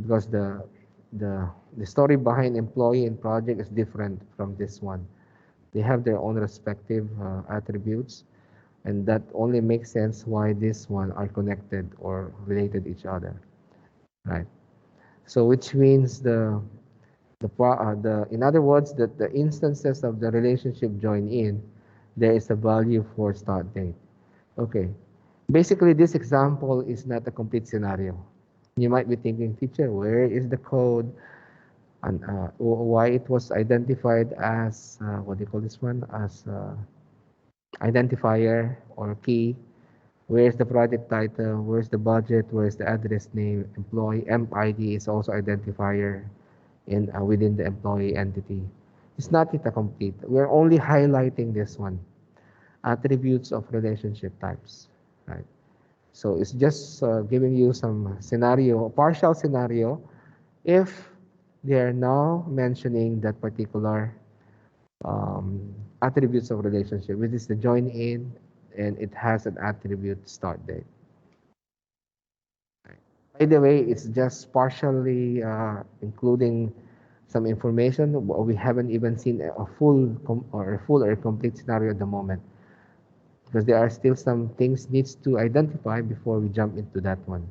[SPEAKER 1] because the story behind employee and project is different from this one. They have their own respective attributes, and that only makes sense why this one are connected or related each other, right? So which means the in other words that the instances of the relationship join in, there is a value for start date. Okay, basically this example is not a complete scenario. You might be thinking, teacher, where is the code and why it was identified as what do you call this one, as identifier or key. Where's the project title? Where's the budget? Where's the address name? Employee MID is also identifier in within the employee entity. It's not yet a complete. We're only highlighting this one. Attributes of relationship types, right? So it's just giving you some scenario, partial scenario, if they are now mentioning that particular attributes of relationship, which is the join in, and it has an attribute start date. By the way, it's just partially including some information. We haven't even seen a full or a complete scenario at the moment because there are still some things needs to identify before we jump into that one.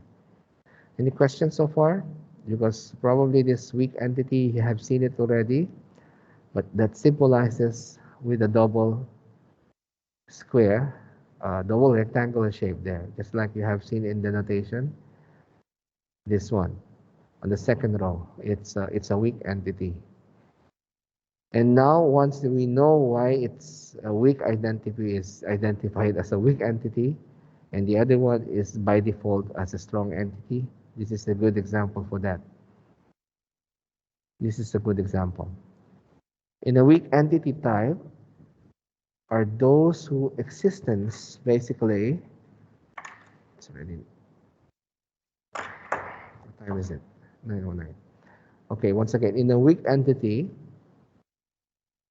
[SPEAKER 1] Any questions so far? Because probably this weak entity you have seen it already, but that symbolizes with a double square, double rectangular shape there, just like you have seen in the notation. This one on the second row, it's a weak entity. And now once we know why it's a weak identity is identified as a weak entity, and the other one is by default as a strong entity, this is a good example for that. This is a good example. In a weak entity type are those whose existence basically, it's already, what time is it? 9:09. Okay, once again, in a weak entity,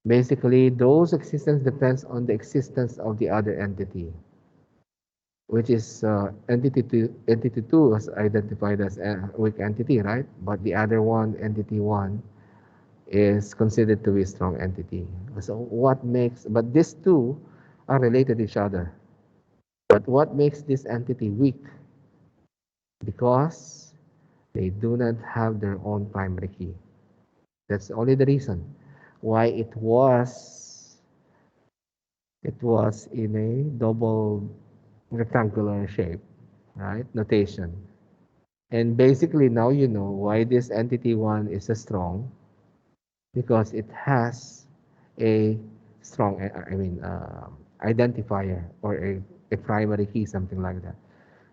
[SPEAKER 1] basically those existence depends on the existence of the other entity, which is entity 2 was identified as a weak entity, right? But the other one, entity 1, is considered to be a strong entity. So what makes, but these two are related to each other. But what makes this entity weak? Because they do not have their own primary key. That's only the reason why it was in a double rectangular shape, right? Notation. And basically now you know why this entity 1 is a strong, because it has a strong, identifier or a primary key, something like that.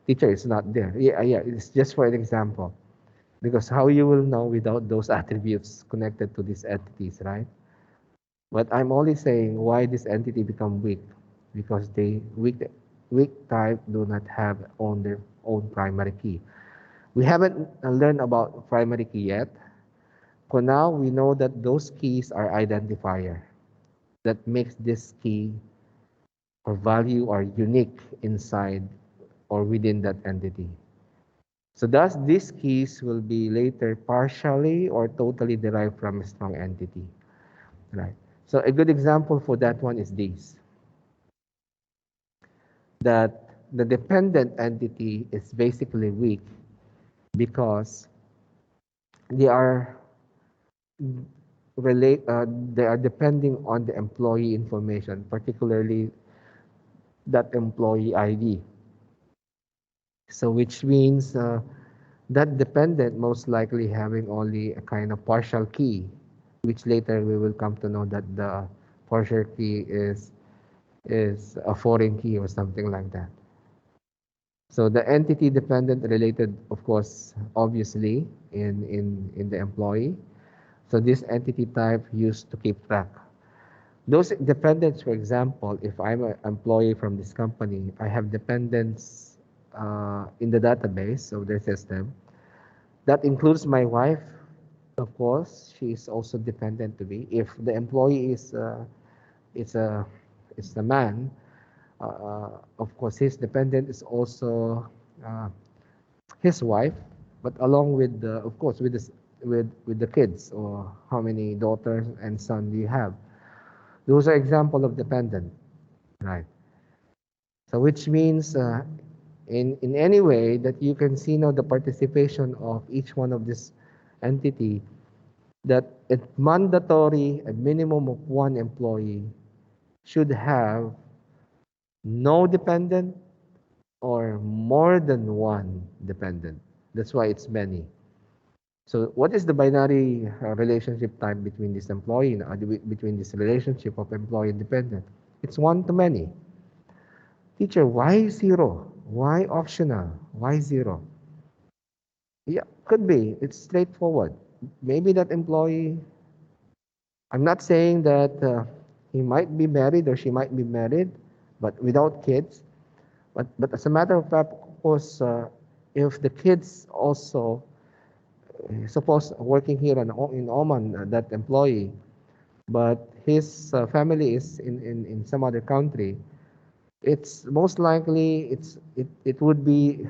[SPEAKER 1] Teacher is not there. Yeah, it's just for an example. Because how you will know without those attributes connected to these entities, right? But I'm only saying why this entity become weak, because they weak type do not have on their own primary key. We haven't learned about primary key yet. For now, we know that those keys are identifier that makes this key or value or unique inside or within that entity. So thus, these keys will be later partially or totally derived from a strong entity, right? So a good example for that one is this, that the dependent entity is basically weak because they are relate they are depending on the employee information, particularly that employee ID. So which means that dependent most likely having only a kind of partial key, which later we will come to know that the partial key is a foreign key or something like that. So the entity dependent related, of course, obviously in the employee. So this entity type used to keep track. Those dependents, for example, if I'm an employee from this company, I have dependents in the database of their system. That includes my wife, of course. She is also dependent to me. If the employee is a is a man, of course, his dependent is also uh, his wife, but along with the, of course, with this with the kids, or how many daughters and son do you have? Those are example of dependent, right? So which means in any way that you can see now the participation of each one of this entity, that it's mandatory a minimum of one employee should have no dependent or more than one dependent. That's why it's many. So what is the binary relationship time between this employee and between this relationship of employee and dependent? It's one to many. Teacher, why zero? Why optional? Why zero? Yeah, could be. It's straightforward. Maybe that employee, I'm not saying that he might be married or she might be married, but without kids. But as a matter of fact, of course, if the kids also, suppose working here in Oman, that employee, but his family is in some other country, it's most likely it would be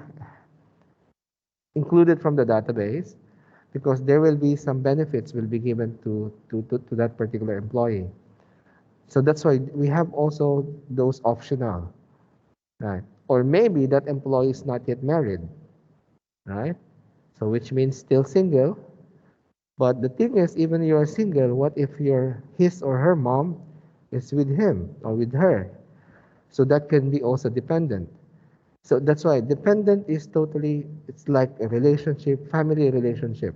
[SPEAKER 1] included from the database because there will be some benefits will be given to that particular employee. So that's why we have also those optional, right? Or maybe that employee is not yet married, right? So which means still single. But the thing is, even you are single, what if your his or her mom is with him or with her? So that can be also dependent. So that's why dependent is totally, it's like a relationship, family relationship,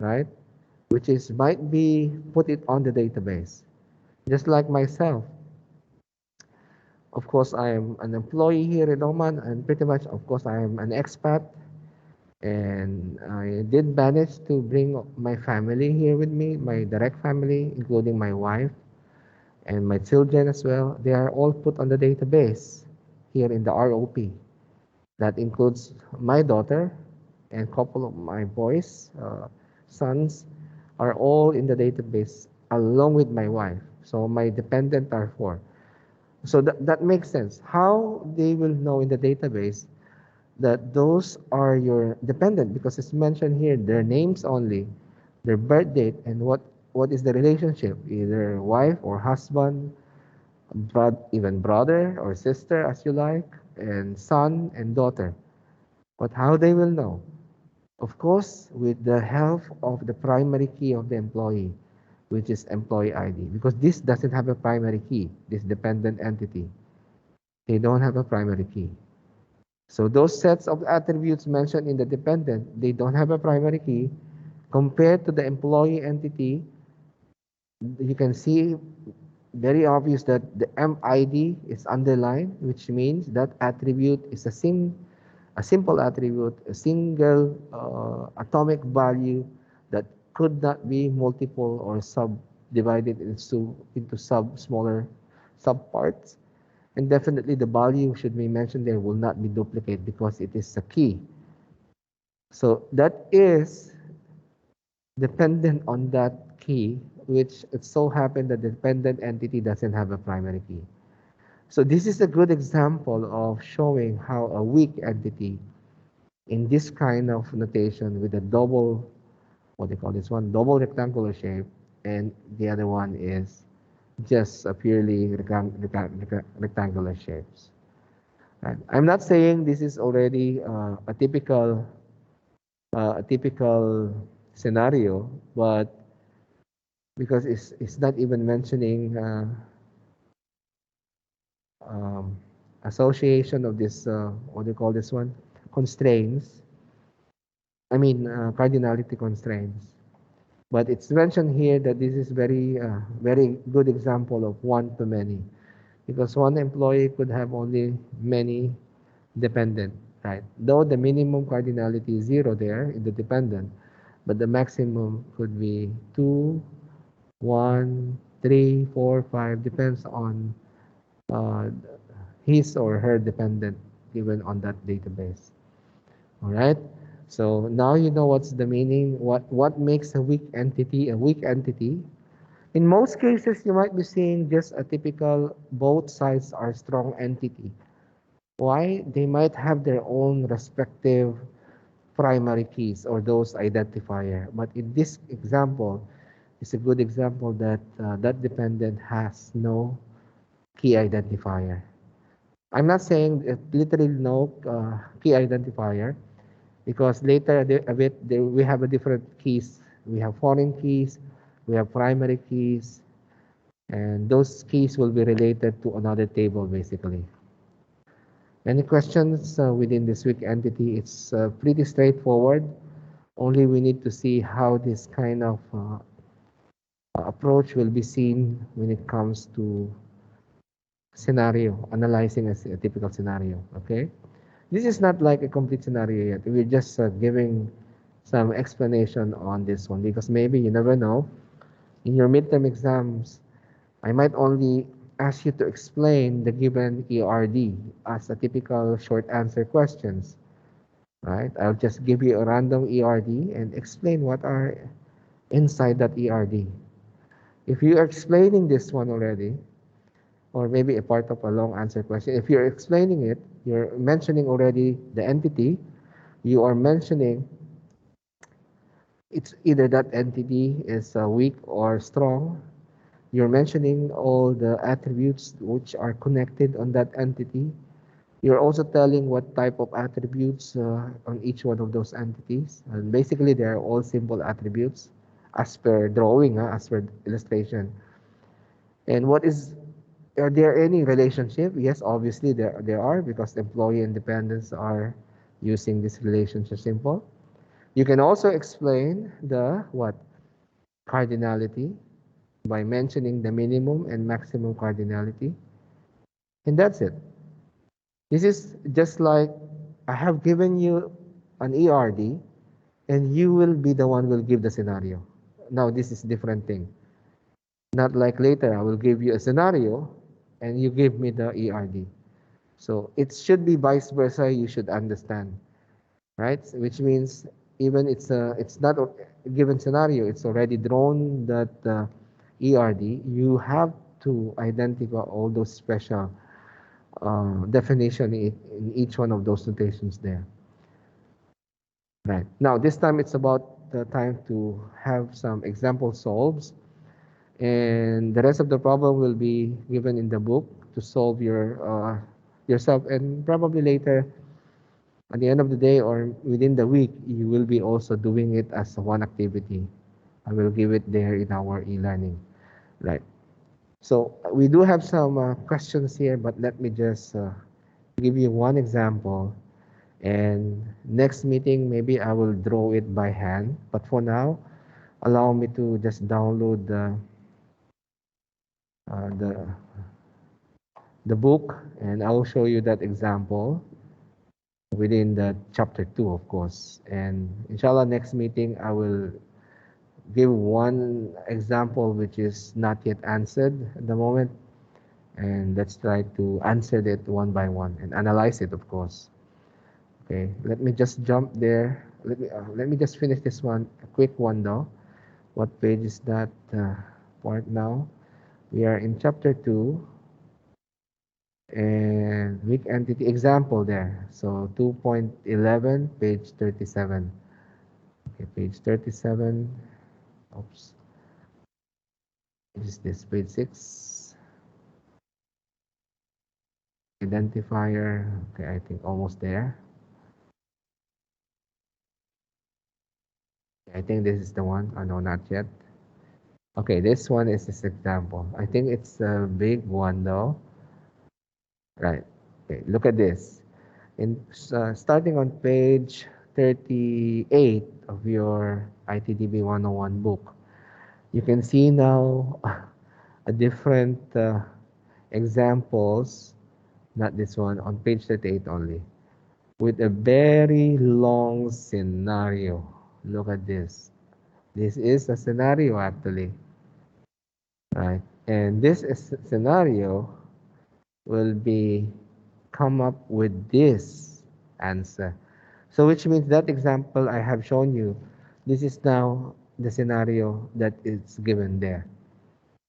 [SPEAKER 1] right? Which is might be put it on the database. Just like myself, of course, I am an employee here in Oman, and pretty much, of course, I am an expat, and I did manage to bring my family here with me, my direct family, including my wife and my children as well. They are all put on the database here in the ROP. That includes my daughter and a couple of my boys, sons, are all in the database along with my wife. So my dependent are four. So that makes sense. How they will know in the database that those are your dependent, because it's mentioned here their names only, their birth date, and what is the relationship, either wife or husband, even brother or sister as you like, and son and daughter. But how they will know? Of course, with the help of the primary key of the employee, which is employee ID, because this doesn't have a primary key, this dependent entity. They don't have a primary key. So those sets of attributes mentioned in the dependent, they don't have a primary key. Compared to the employee entity, you can see very obvious that the MID is underlined, which means that attribute is a simple attribute, a single atomic value that could not be multiple or subdivided into smaller subparts. And definitely the value should be mentioned there will not be duplicate because it is a key. So that is dependent on that key, which it so happened that the dependent entity doesn't have a primary key. So this is a good example of showing how a weak entity in this kind of notation with a double, what do you call this one, double rectangular shape, and the other one is just a purely rectangular shapes. Right? I'm not saying this is already a typical scenario, but because it's not even mentioning um, association of this what do you call this one, constraints. I mean cardinality constraints. But it's mentioned here that this is very good example of one to many, because one employee could have only many dependent, right? Though the minimum cardinality is 0 there in the dependent, but the maximum could be 2, 1, 3, 4, 5, depends on uh, his or her dependent given on that database. All right. So now you know what's the meaning. What makes a weak entity a weak entity? In most cases, you might be seeing just a typical both sides are strong entity. Why? They might have their own respective primary keys or those identifier. But in this example, it's a good example that that dependent has no key identifier. I'm not saying literally no key identifier, because later a bit there, we have a different keys. We have foreign keys, we have primary keys, and those keys will be related to another table basically. Any questions within this weak entity? It's pretty straightforward. Only we need to see how this kind of approach will be seen when it comes to scenario, analyzing a typical scenario. Okay, this is not like a complete scenario yet. We're just giving some explanation on this one, because maybe you never know. In your midterm exams, I might only ask you to explain the given ERD as a typical short answer questions, right? I'll just give you a random ERD and explain what are inside that ERD. If you are explaining this one already, or maybe a part of a long answer question, if you're explaining it, you're mentioning already the entity, you are mentioning it's either that entity is weak or strong. You're mentioning all the attributes which are connected on that entity. You're also telling what type of attributes on each one of those entities. And basically, they are all simple attributes as per drawing, as per illustration. And are there any relationship? Yes, obviously there are, because employee and dependents are using this relationship simple. You can also explain the what? Cardinality by mentioning the minimum and maximum cardinality. And that's it. This is just like I have given you an ERD and you will be the one will give the scenario. Now this is different thing. Not like later I will give you a scenario and you give me the ERD. So it should be vice versa, you should understand, right? Which means even it's not a given scenario, it's already drawn that ERD, you have to identify all those special definition in each one of those notations there. Right. Now, this time it's about the time to have some example solves, and the rest of the problem will be given in the book to solve yourself, and probably later at the end of the day or within the week, you will be also doing it as one activity. I will give it there in our e-learning. Right. So we do have some questions here, but let me just give you one example. And next meeting, maybe I will draw it by hand. But for now, allow me to just download uh, the the book, and I will show you that example within the chapter 2, of course. And inshallah, next meeting, I will give one example which is not yet answered at the moment. And let's try to answer it one by one and analyze it, of course. Okay, let me just jump there. Let me just finish this one, a quick one though. What page is that part now? We are in chapter 2 and weak entity example there. So 2.11, page 37. Okay, page 37. Oops. Is this page 6? Identifier. Okay, I think almost there. I think this is the one. Oh, no, not yet. Okay, this one is this example. I think it's a big one though. Right. Okay, look at this. Starting on page 38 of your ITDB 101 book, you can see now a different examples, not this one, on page 38 only, with a very long scenario. Look at this. This is a scenario actually, right? And this is scenario will be come up with this answer. So which means that example I have shown you, this is now the scenario that is given there.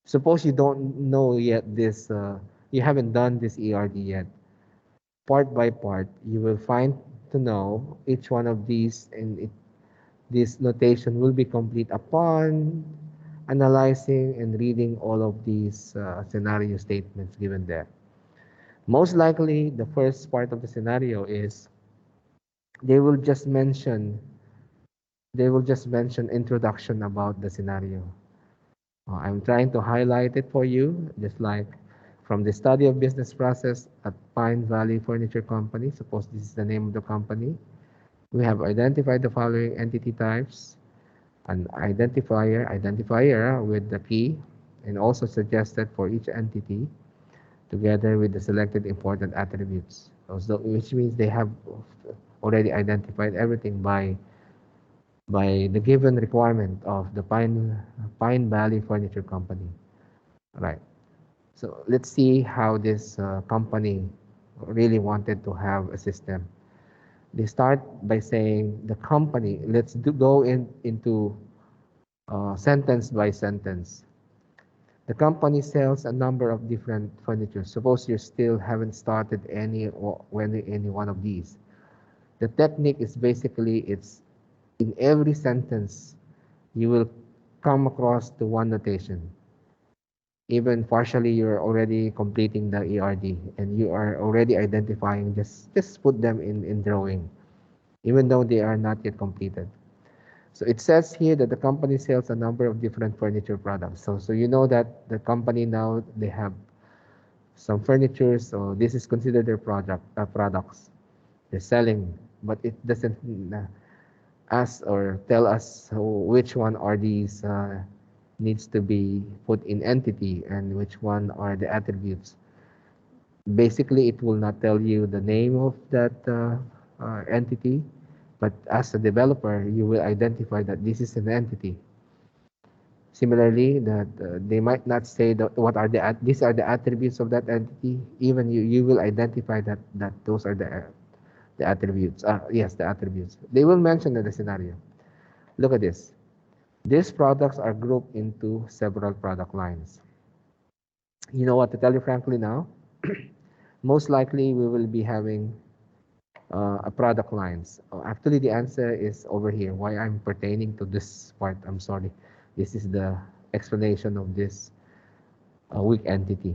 [SPEAKER 1] Suppose you don't know yet this, you haven't done this ERD yet. Part by part, you will find to know each one of these, and this notation will be complete upon analyzing and reading all of these scenario statements given there. Most likely, the first part of the scenario is they will just mention introduction about the scenario. I'm trying to highlight it for you, just like from the study of business process at Pine Valley Furniture Company. Suppose this is the name of the company. We have identified the following entity types: an identifier with the key, and also suggested for each entity, together with the selected important attributes. So, which means they have already identified everything by the given requirement of the Pine Valley Furniture Company. Right. So let's see how this company really wanted to have a system. They start by saying the company. Go into sentence by sentence. The company sells a number of different furniture. Suppose you still haven't started any one of these. The technique is basically it's in every sentence you will come across to one notation. Even partially you're already completing the ERD and you are already identifying, just put them in drawing, even though they are not yet completed. So it says here that the company sells a number of different furniture products. So you know that the company now they have some furniture, so this is considered their products they're selling, but it doesn't ask or tell us which one are these needs to be put in entity and which one are the attributes. Basically, it will not tell you the name of that entity, but as a developer, you will identify that this is an entity. Similarly, that they might not say that what are these are the attributes of that entity. Even you will identify that those are the attributes. Yes, the attributes. They will mention in the scenario. Look at this. These products are grouped into several product lines. You know what, to tell you frankly now, most likely we will be having a product lines. Actually, the answer is over here. Why I'm pertaining to this part, I'm sorry. This is the explanation of this weak entity.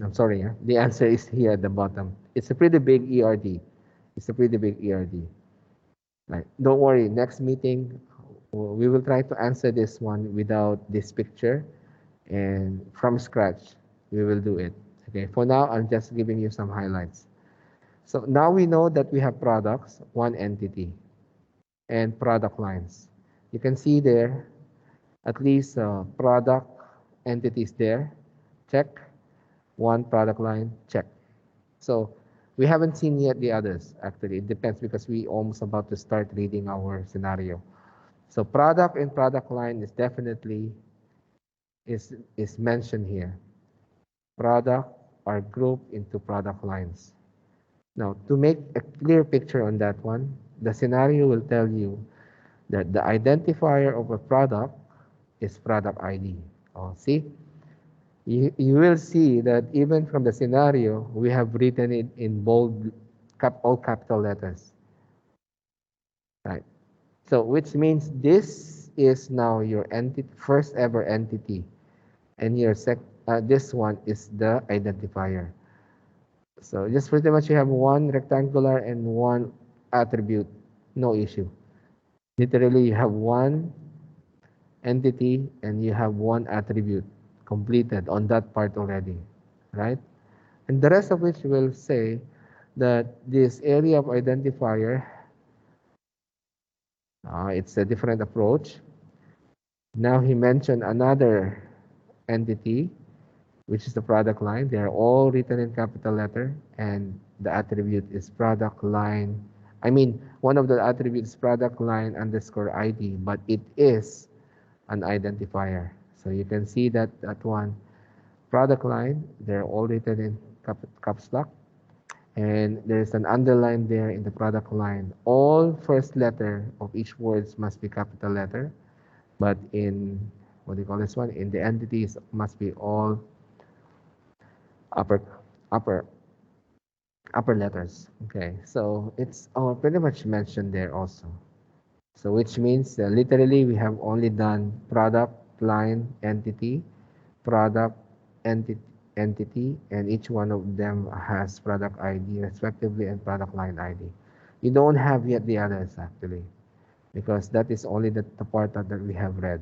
[SPEAKER 1] I'm sorry. The answer is here at the bottom. It's a pretty big ERD. It's a pretty big ERD. Right. Don't worry. Next meeting, we will try to answer this one without this picture and from scratch. We will do it. Okay. For now, I'm just giving you some highlights. So now we know that we have products, one entity, and product lines. You can see there at least product entities there. check. One product line, check. So we haven't seen yet the others. Actually, it depends because we almost about to start reading our scenario. So product and product line is definitely is mentioned here. Product are grouped into product lines. Now, to make a clear picture on that one, the scenario will tell you that the identifier of a product is product ID. Oh, see? You will see that even from the scenario, we have written it in bold, all capital letters. Right? So, which means this is now your first ever entity, and this one is the identifier. So just pretty much you have one rectangular and one attribute, no issue. Literally you have one entity and you have one attribute completed on that part already, right? And the rest of which will say that this area of identifier, it's a different approach. Now he mentioned another entity, which is the product line. They are all written in capital letter, and the attribute is product line. I mean, one of the attributes is product line underscore ID, but it is an identifier. So you can see that one product line, they're all written in caps lock, and there's an underline there in the product line. All first letter of each words must be capital letter, but in what do you call this one? In the entities must be all upper upper upper letters. Okay, so it's pretty much mentioned there also. So which means literally we have only done product line entity, product entity entity, and each one of them has product ID respectively and product line ID. You don't have yet the others actually, because that is only the part that we have read.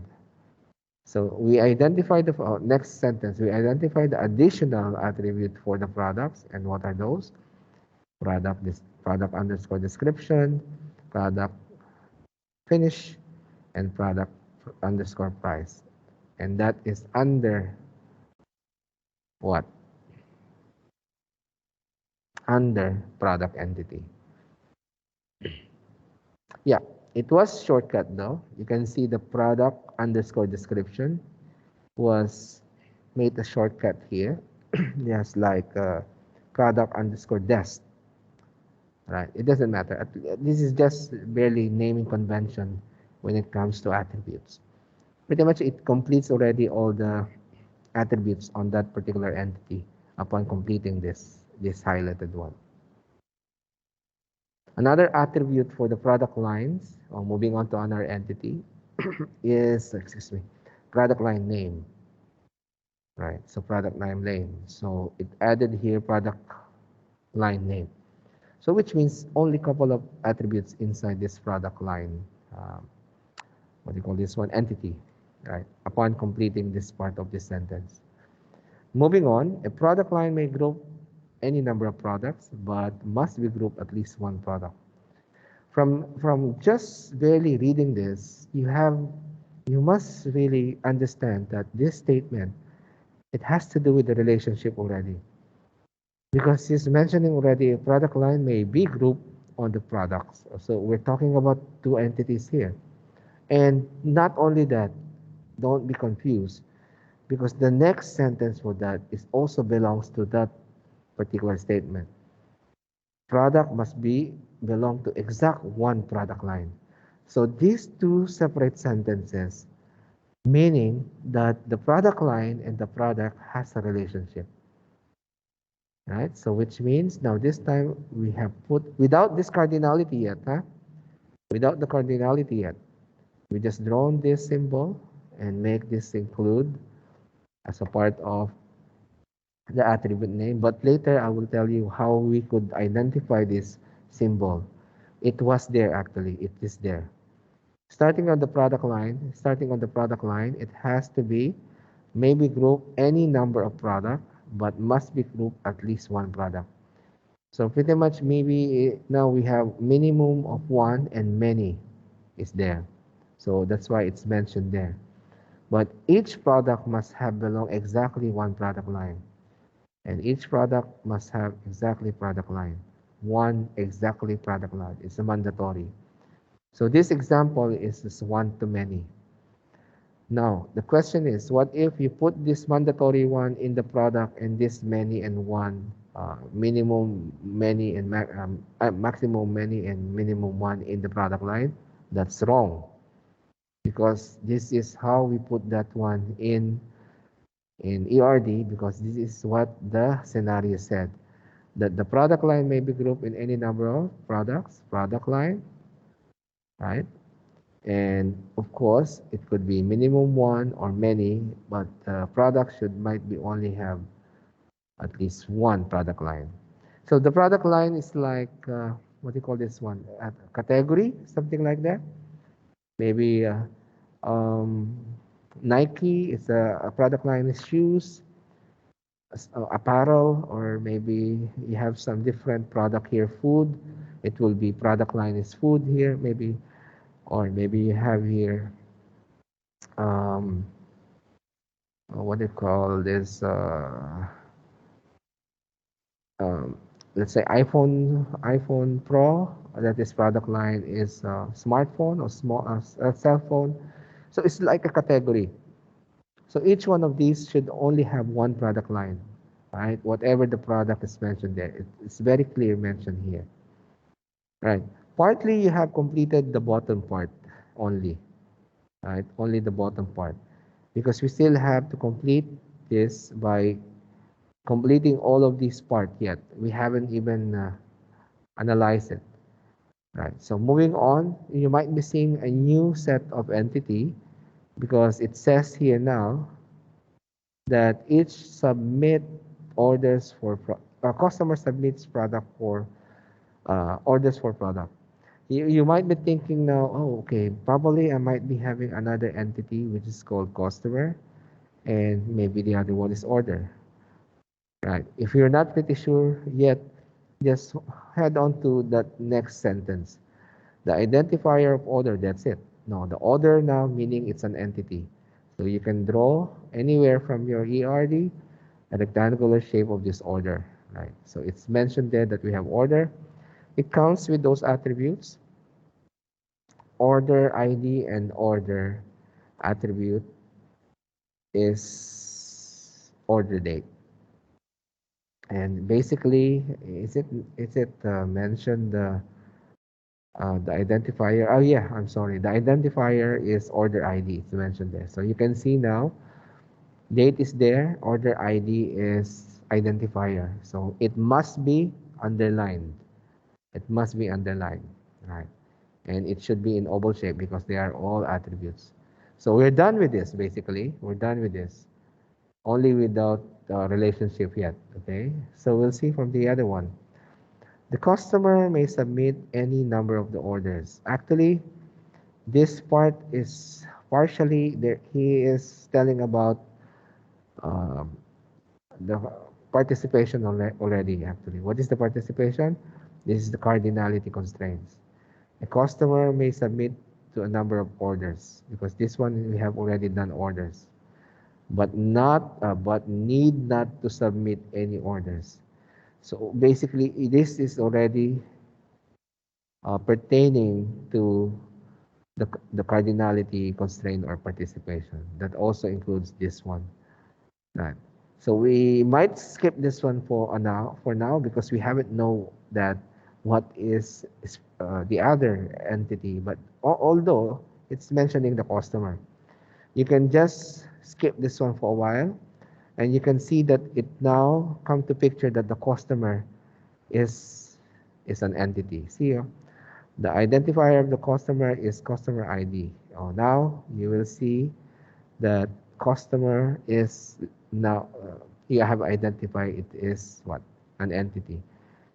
[SPEAKER 1] So we identify the next sentence. We identify the additional attribute for the products, and what are those? Product underscore description, product finish, and product underscore price, and that is under what? Under product entity. Yeah, it was shortcut though. You can see the product underscore description was made a shortcut here. Yes, like product underscore desk, right? It doesn't matter. This is just barely naming convention when it comes to attributes. Pretty much it completes already all the attributes on that particular entity upon completing this highlighted one. Another attribute for the product lines, or moving on to another entity, is, excuse me, product line name. Right, so product name. So it added here product line name. So which means only couple of attributes inside this product line, what do you call this one, entity, right, upon completing this part of this sentence. Moving on, a product line may group any number of products, but must be grouped at least one product. From just barely reading this, you must really understand that this statement, it has to do with the relationship already. Because he's mentioning already a product line may be grouped on the products. So we're talking about two entities here. And not only that, don't be confused, because the next sentence for that is also belongs to that particular statement. Product must belong to exact one product line. So these two separate sentences, meaning that the product line and the product has a relationship. Right? So which means now this time we have put, without this cardinality yet, without the cardinality yet, we just drawn this symbol and make this include as a part of the attribute name. But later I will tell you how we could identify this symbol. It was there actually, it is there. Starting on the product line, it has to be maybe group any number of product, but must be grouped at least one product. So pretty much maybe now we have minimum of one and many is there. So that's why it's mentioned there. But each product must have belong exactly one product line. And each product must have exactly product line. One exactly product line. It's a mandatory. So this example is just one to many. Now, the question is, what if you put this mandatory one in the product and this many and one, minimum many and maximum many and minimum one in the product line? That's wrong, because this is how we put that one in ERD, because this is what the scenario said, that the product line may be grouped in any number of products, product line, right? And of course, it could be minimum one or many, but product should might be only have at least one product line. So the product line is like, what do you call this one? A category, something like that. Maybe um, Nike is a product line is shoes, apparel, or maybe you have some different product here, food. It will be product line is food here, maybe, or maybe you have here um, what do you call this? Um, let's say iPhone Pro. That is product line is smartphone or small cell phone. So it's like a category. So each one of these should only have one product line, right? Whatever the product is mentioned there, it's very clear mentioned here, right? Partly you have completed the bottom part only, right? Only the bottom part, because we still have to complete this by completing all of these part yet. We haven't even analyzed it, right? So moving on, you might be seeing a new set of entity, because it says here now that each submit orders for customer submits product for orders for product. You might be thinking now, oh, okay, probably I might be having another entity which is called customer, and maybe the other one is order, right? If you're not pretty sure yet, just head on to that next sentence. The identifier of order, that's it. No, the order now meaning it's an entity. So you can draw anywhere from your ERD a rectangular shape of this order, right? So it's mentioned there that we have order. It counts with those attributes, order ID and order attribute is order date. And basically, is it mentioned the identifier? Oh yeah, I'm sorry. The identifier is order ID. It's mentioned there. So you can see now, date is there. Order ID is identifier. So it must be underlined. It must be underlined, right? And it should be in oval shape because they are all attributes. So we're done with this. Basically, we're done with this. Only without relationship yet. Okay. So we'll see from the other one. The customer may submit any number of the orders. Actually, this part is partially there. He is telling about um, the participation already. Actually, what is the participation? This is the cardinality constraints. A customer may submit to a number of orders, because this one we have already done orders, but need not to submit any orders. So basically, this is already pertaining to the cardinality constraint or participation. That also includes this one. Right. So we might skip this one for now because we haven't know that what is the other entity. But although it's mentioning the customer, you can just skip this one for a while, and you can see that it now come to picture that the customer is is an entity. See, the identifier of the customer is customer ID. Oh, now you will see that customer is now you have identified it is what, an entity,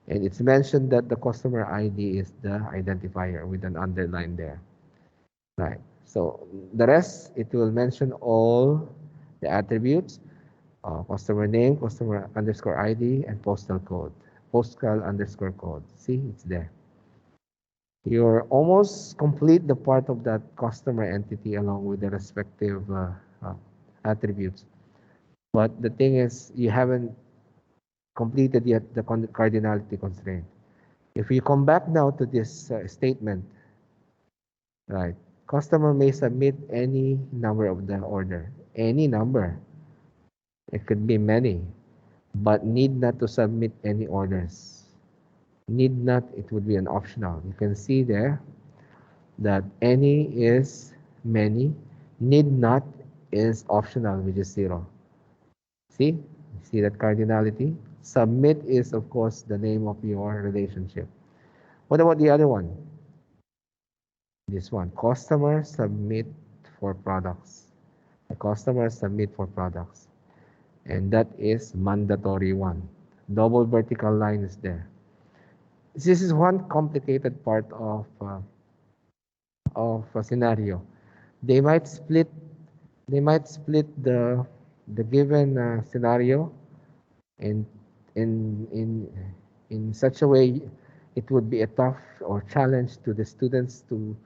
[SPEAKER 1] and it's mentioned that the customer ID is the identifier with an underline there, right? So the rest, it will mention all the attributes, customer name, customer underscore ID, and postal code, postal underscore code. See, it's there. You're almost complete the part of that customer entity along with the respective uh, attributes. But the thing is, you haven't completed yet the cardinality constraint. If you come back now to this statement, right? Customer may submit any number of the order, any number. It could be many, but need not to submit any orders. Need not, it would be an optional. You can see there that any is many, need not is optional, which is 0. See? See that cardinality? Submit is, of course, the name of your relationship. What about the other one? This one, customer submit for products. The customer submit for products. And that is mandatory one. Double vertical line is there. This is one complicated part of a scenario. They might split the given scenario in in in in such a way it would be a tough or challenge to the students to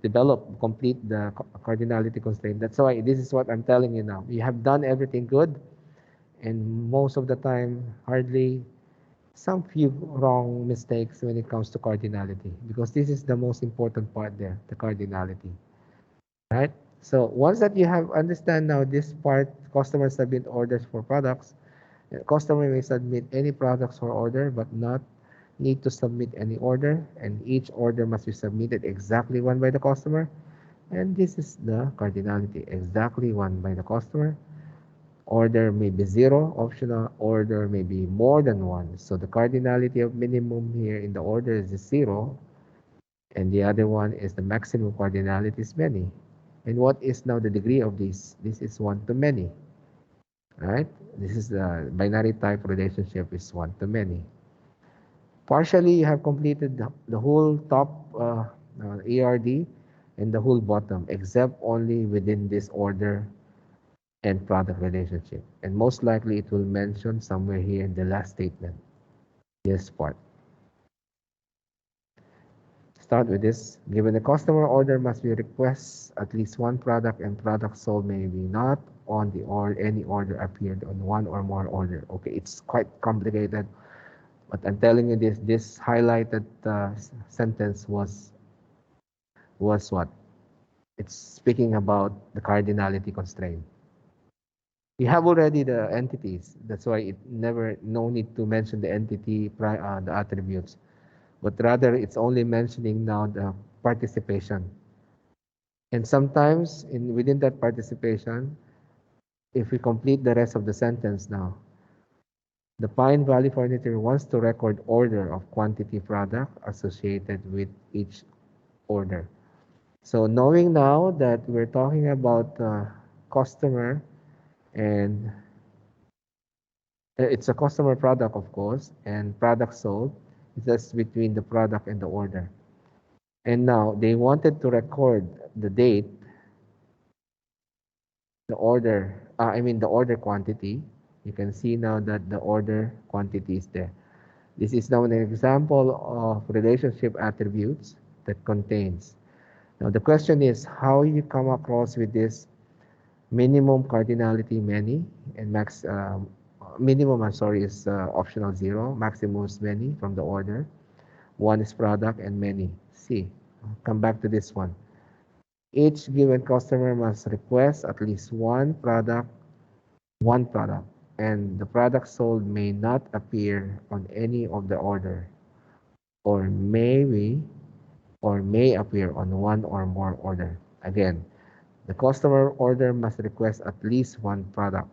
[SPEAKER 1] develop complete the cardinality constraint. That's why this is what I'm telling you now. You have done everything good, and most of the time hardly some few wrong mistakes when it comes to cardinality, because this is the most important part there, the cardinality, right? So once that you have understand now this part, customer submit orders for products. Customer may submit any products for order but not need to submit any order, and each order must be submitted exactly one by the customer. And this is the cardinality, exactly one by the customer. Order may be 0, optional order may be more than 1. So the cardinality of minimum here in the order is 0, and the other one is the maximum cardinality is many. And what is now the degree of this? This is 1 to many, right? This is the binary type relationship is 1 to many. Partially, you have completed the whole top ERD and the whole bottom, except only within this order and product relationship. And most likely, it will mention somewhere here in the last statement, this part. Start with this. Given the customer order must be request at least one product, and product sold may be not on the or any order appeared on one or more order. Okay, it's quite complicated, but I'm telling you this highlighted sentence was what? It's speaking about the cardinality constraint. You have already the entities. That's why it never no need to mention the entity the attributes, but rather it's only mentioning now the participation. And sometimes in within that participation, if we complete the rest of the sentence now, the Pine Valley Furniture wants to record order of quantity product associated with each order. So knowing now that we're talking about customer, and it's a customer product, of course, and product sold, it's just between the product and the order. And now they wanted to record the date, the order, the order quantity. You can see now that the order quantity is there. This is now an example of relationship attributes that contains. Now the question is how you come across with this minimum cardinality many, and minimum, I'm sorry, is optional 0, maximum is many from the order, 1 is product, and many. See, come back to this one. Each given customer must request at least one product, and the product sold may not appear on any of the order, or may appear on one or more order. Again, the customer order must request at least one product.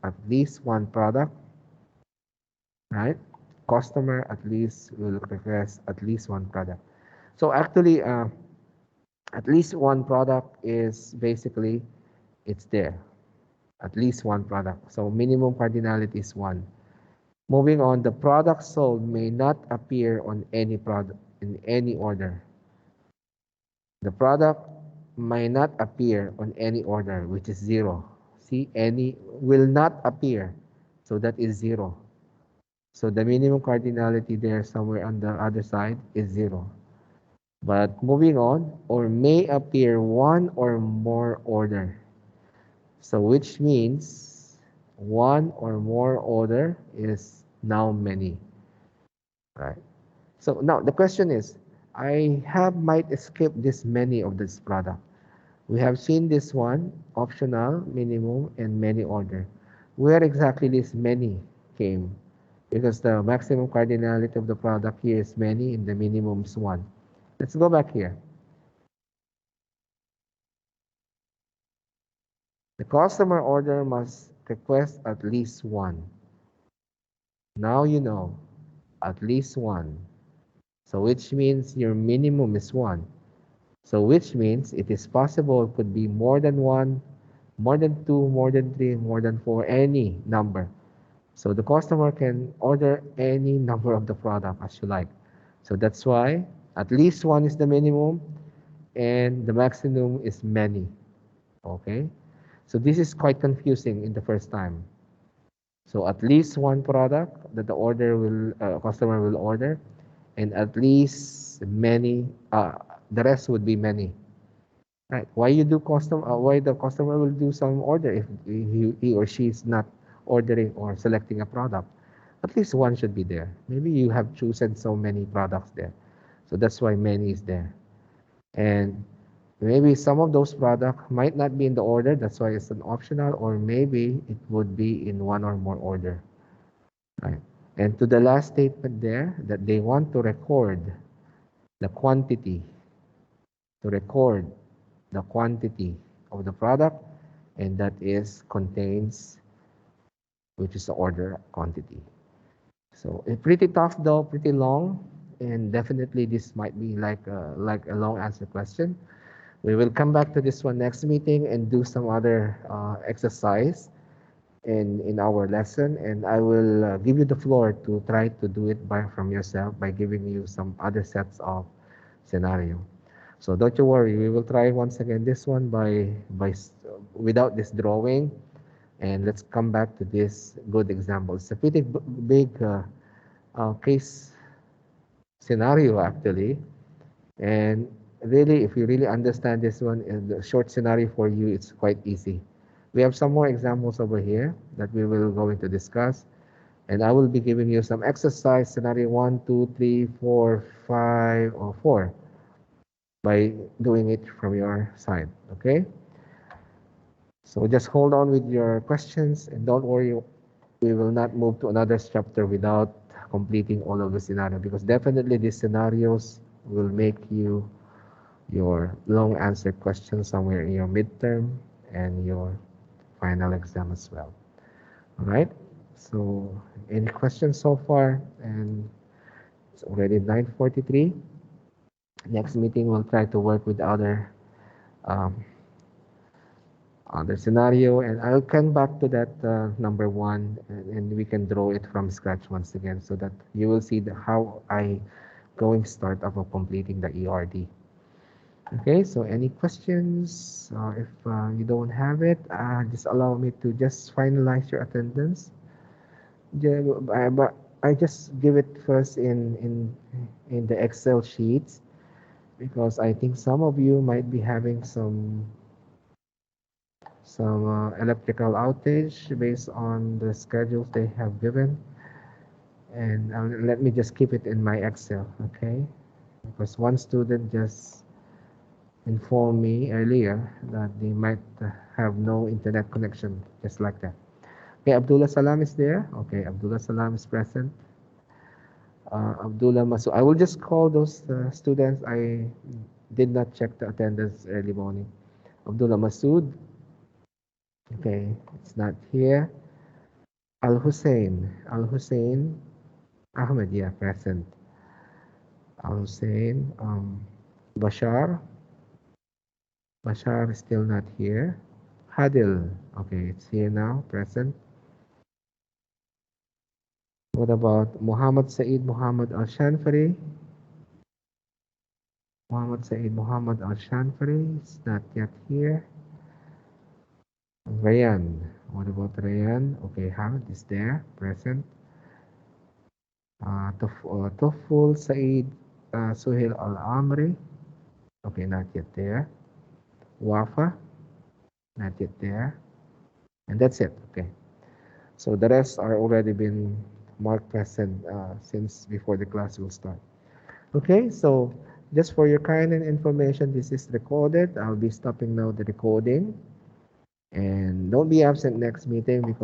[SPEAKER 1] At least one product, right? Customer at least will request at least one product. So actually, at least one product is basically it's there. At least one product. So minimum cardinality is 1. Moving on, the product sold may not appear on any product in any order. The product may not appear on any order, which is 0. See, any will not appear. So that is 0. So the minimum cardinality there somewhere on the other side is 0. But moving on, or may appear one or more order. So which means one or more order is now many, right? So now the question is, I have might skip this many of this product. We have seen this one, optional, minimum, and many order. Where exactly this many came? Because the maximum cardinality of the product here is many and the minimum is one. Let's go back here. The customer order must request at least one. Now you know, at least one. So which means your minimum is one. So which means it is possible, it could be more than one, more than two, more than three, more than four, any number. So the customer can order any number of the product as you like. So that's why at least one is the minimum and the maximum is many. Okay? So this is quite confusing in the first time. So at least one product that the order will customer will order, and at least many. The rest would be many. Right? Why you do custom? Why the customer will do some order if he or she is not ordering or selecting a product? At least one should be there. Maybe you have chosen so many products there, so that's why many is there. And maybe some of those products might not be in the order. That's why it's an optional, or maybe it would be in one or more order. Right. And to the last statement there, that they want to record the quantity, to record the quantity of the product, and that is contains, which is the order quantity. So it's pretty tough though, pretty long, and definitely this might be like a long answer question. We will come back to this one next meeting and do some other exercise in our lesson, and I will give you the floor to try to do it by from yourself by giving you some other sets of scenario. So don't you worry, we will try once again this one without this drawing, and let's come back to this good example. It's a pretty big case scenario actually, and really, if you really understand this one in the short scenario for you, it's quite easy. We have some more examples over here that we will going to discuss. And I will be giving you some exercise scenario 1, 2, 3, 4, 5, or 4 by doing it from your side. Okay? So just hold on with your questions and don't worry, we will not move to another chapter without completing all of the scenario, because definitely these scenarios will make you your long answer questions somewhere in your midterm and your final exam as well. All right. So any questions so far? And it's already 9:43. Next meeting we'll try to work with um, other scenario, and I'll come back to that number one, and we can draw it from scratch once again, so that you will see how I going start of completing the ERD. Okay, so any questions? If you don't have it, just allow me to just finalize your attendance. But I just give it first in the Excel sheets, because I think some of you might be having some electrical outage based on the schedules they have given, and let me just keep it in my Excel, okay? Because one student just informed me earlier that they might have no internet connection, just like that. Okay, Abdullah Salam is there. Okay, Abdullah Salam is present. Abdullah Masood. I will just call those students. I did not check the attendance early morning. Abdullah Masood. Okay, it's not here. Al Hussein. Al Hussein Ahmed, yeah, present. Al Hussein. Bashar. Bashar is still not here. Hadil. Okay, it's here now, present. What about Muhammad Saeed Muhammad Al Shanfari? Muhammad Saeed Muhammad Al Shanfari is not yet here. Rayan. What about Rayan? Okay, Hamid is there, present. Toful Saeed Suhail Al Amri. Okay, not yet there. Wafa, not yet there. And that's it. Okay. So the rest are already been marked present since before the class will start. Okay, so just for your kind and information, this is recorded. I'll be stopping now the recording. And don't be absent next meeting because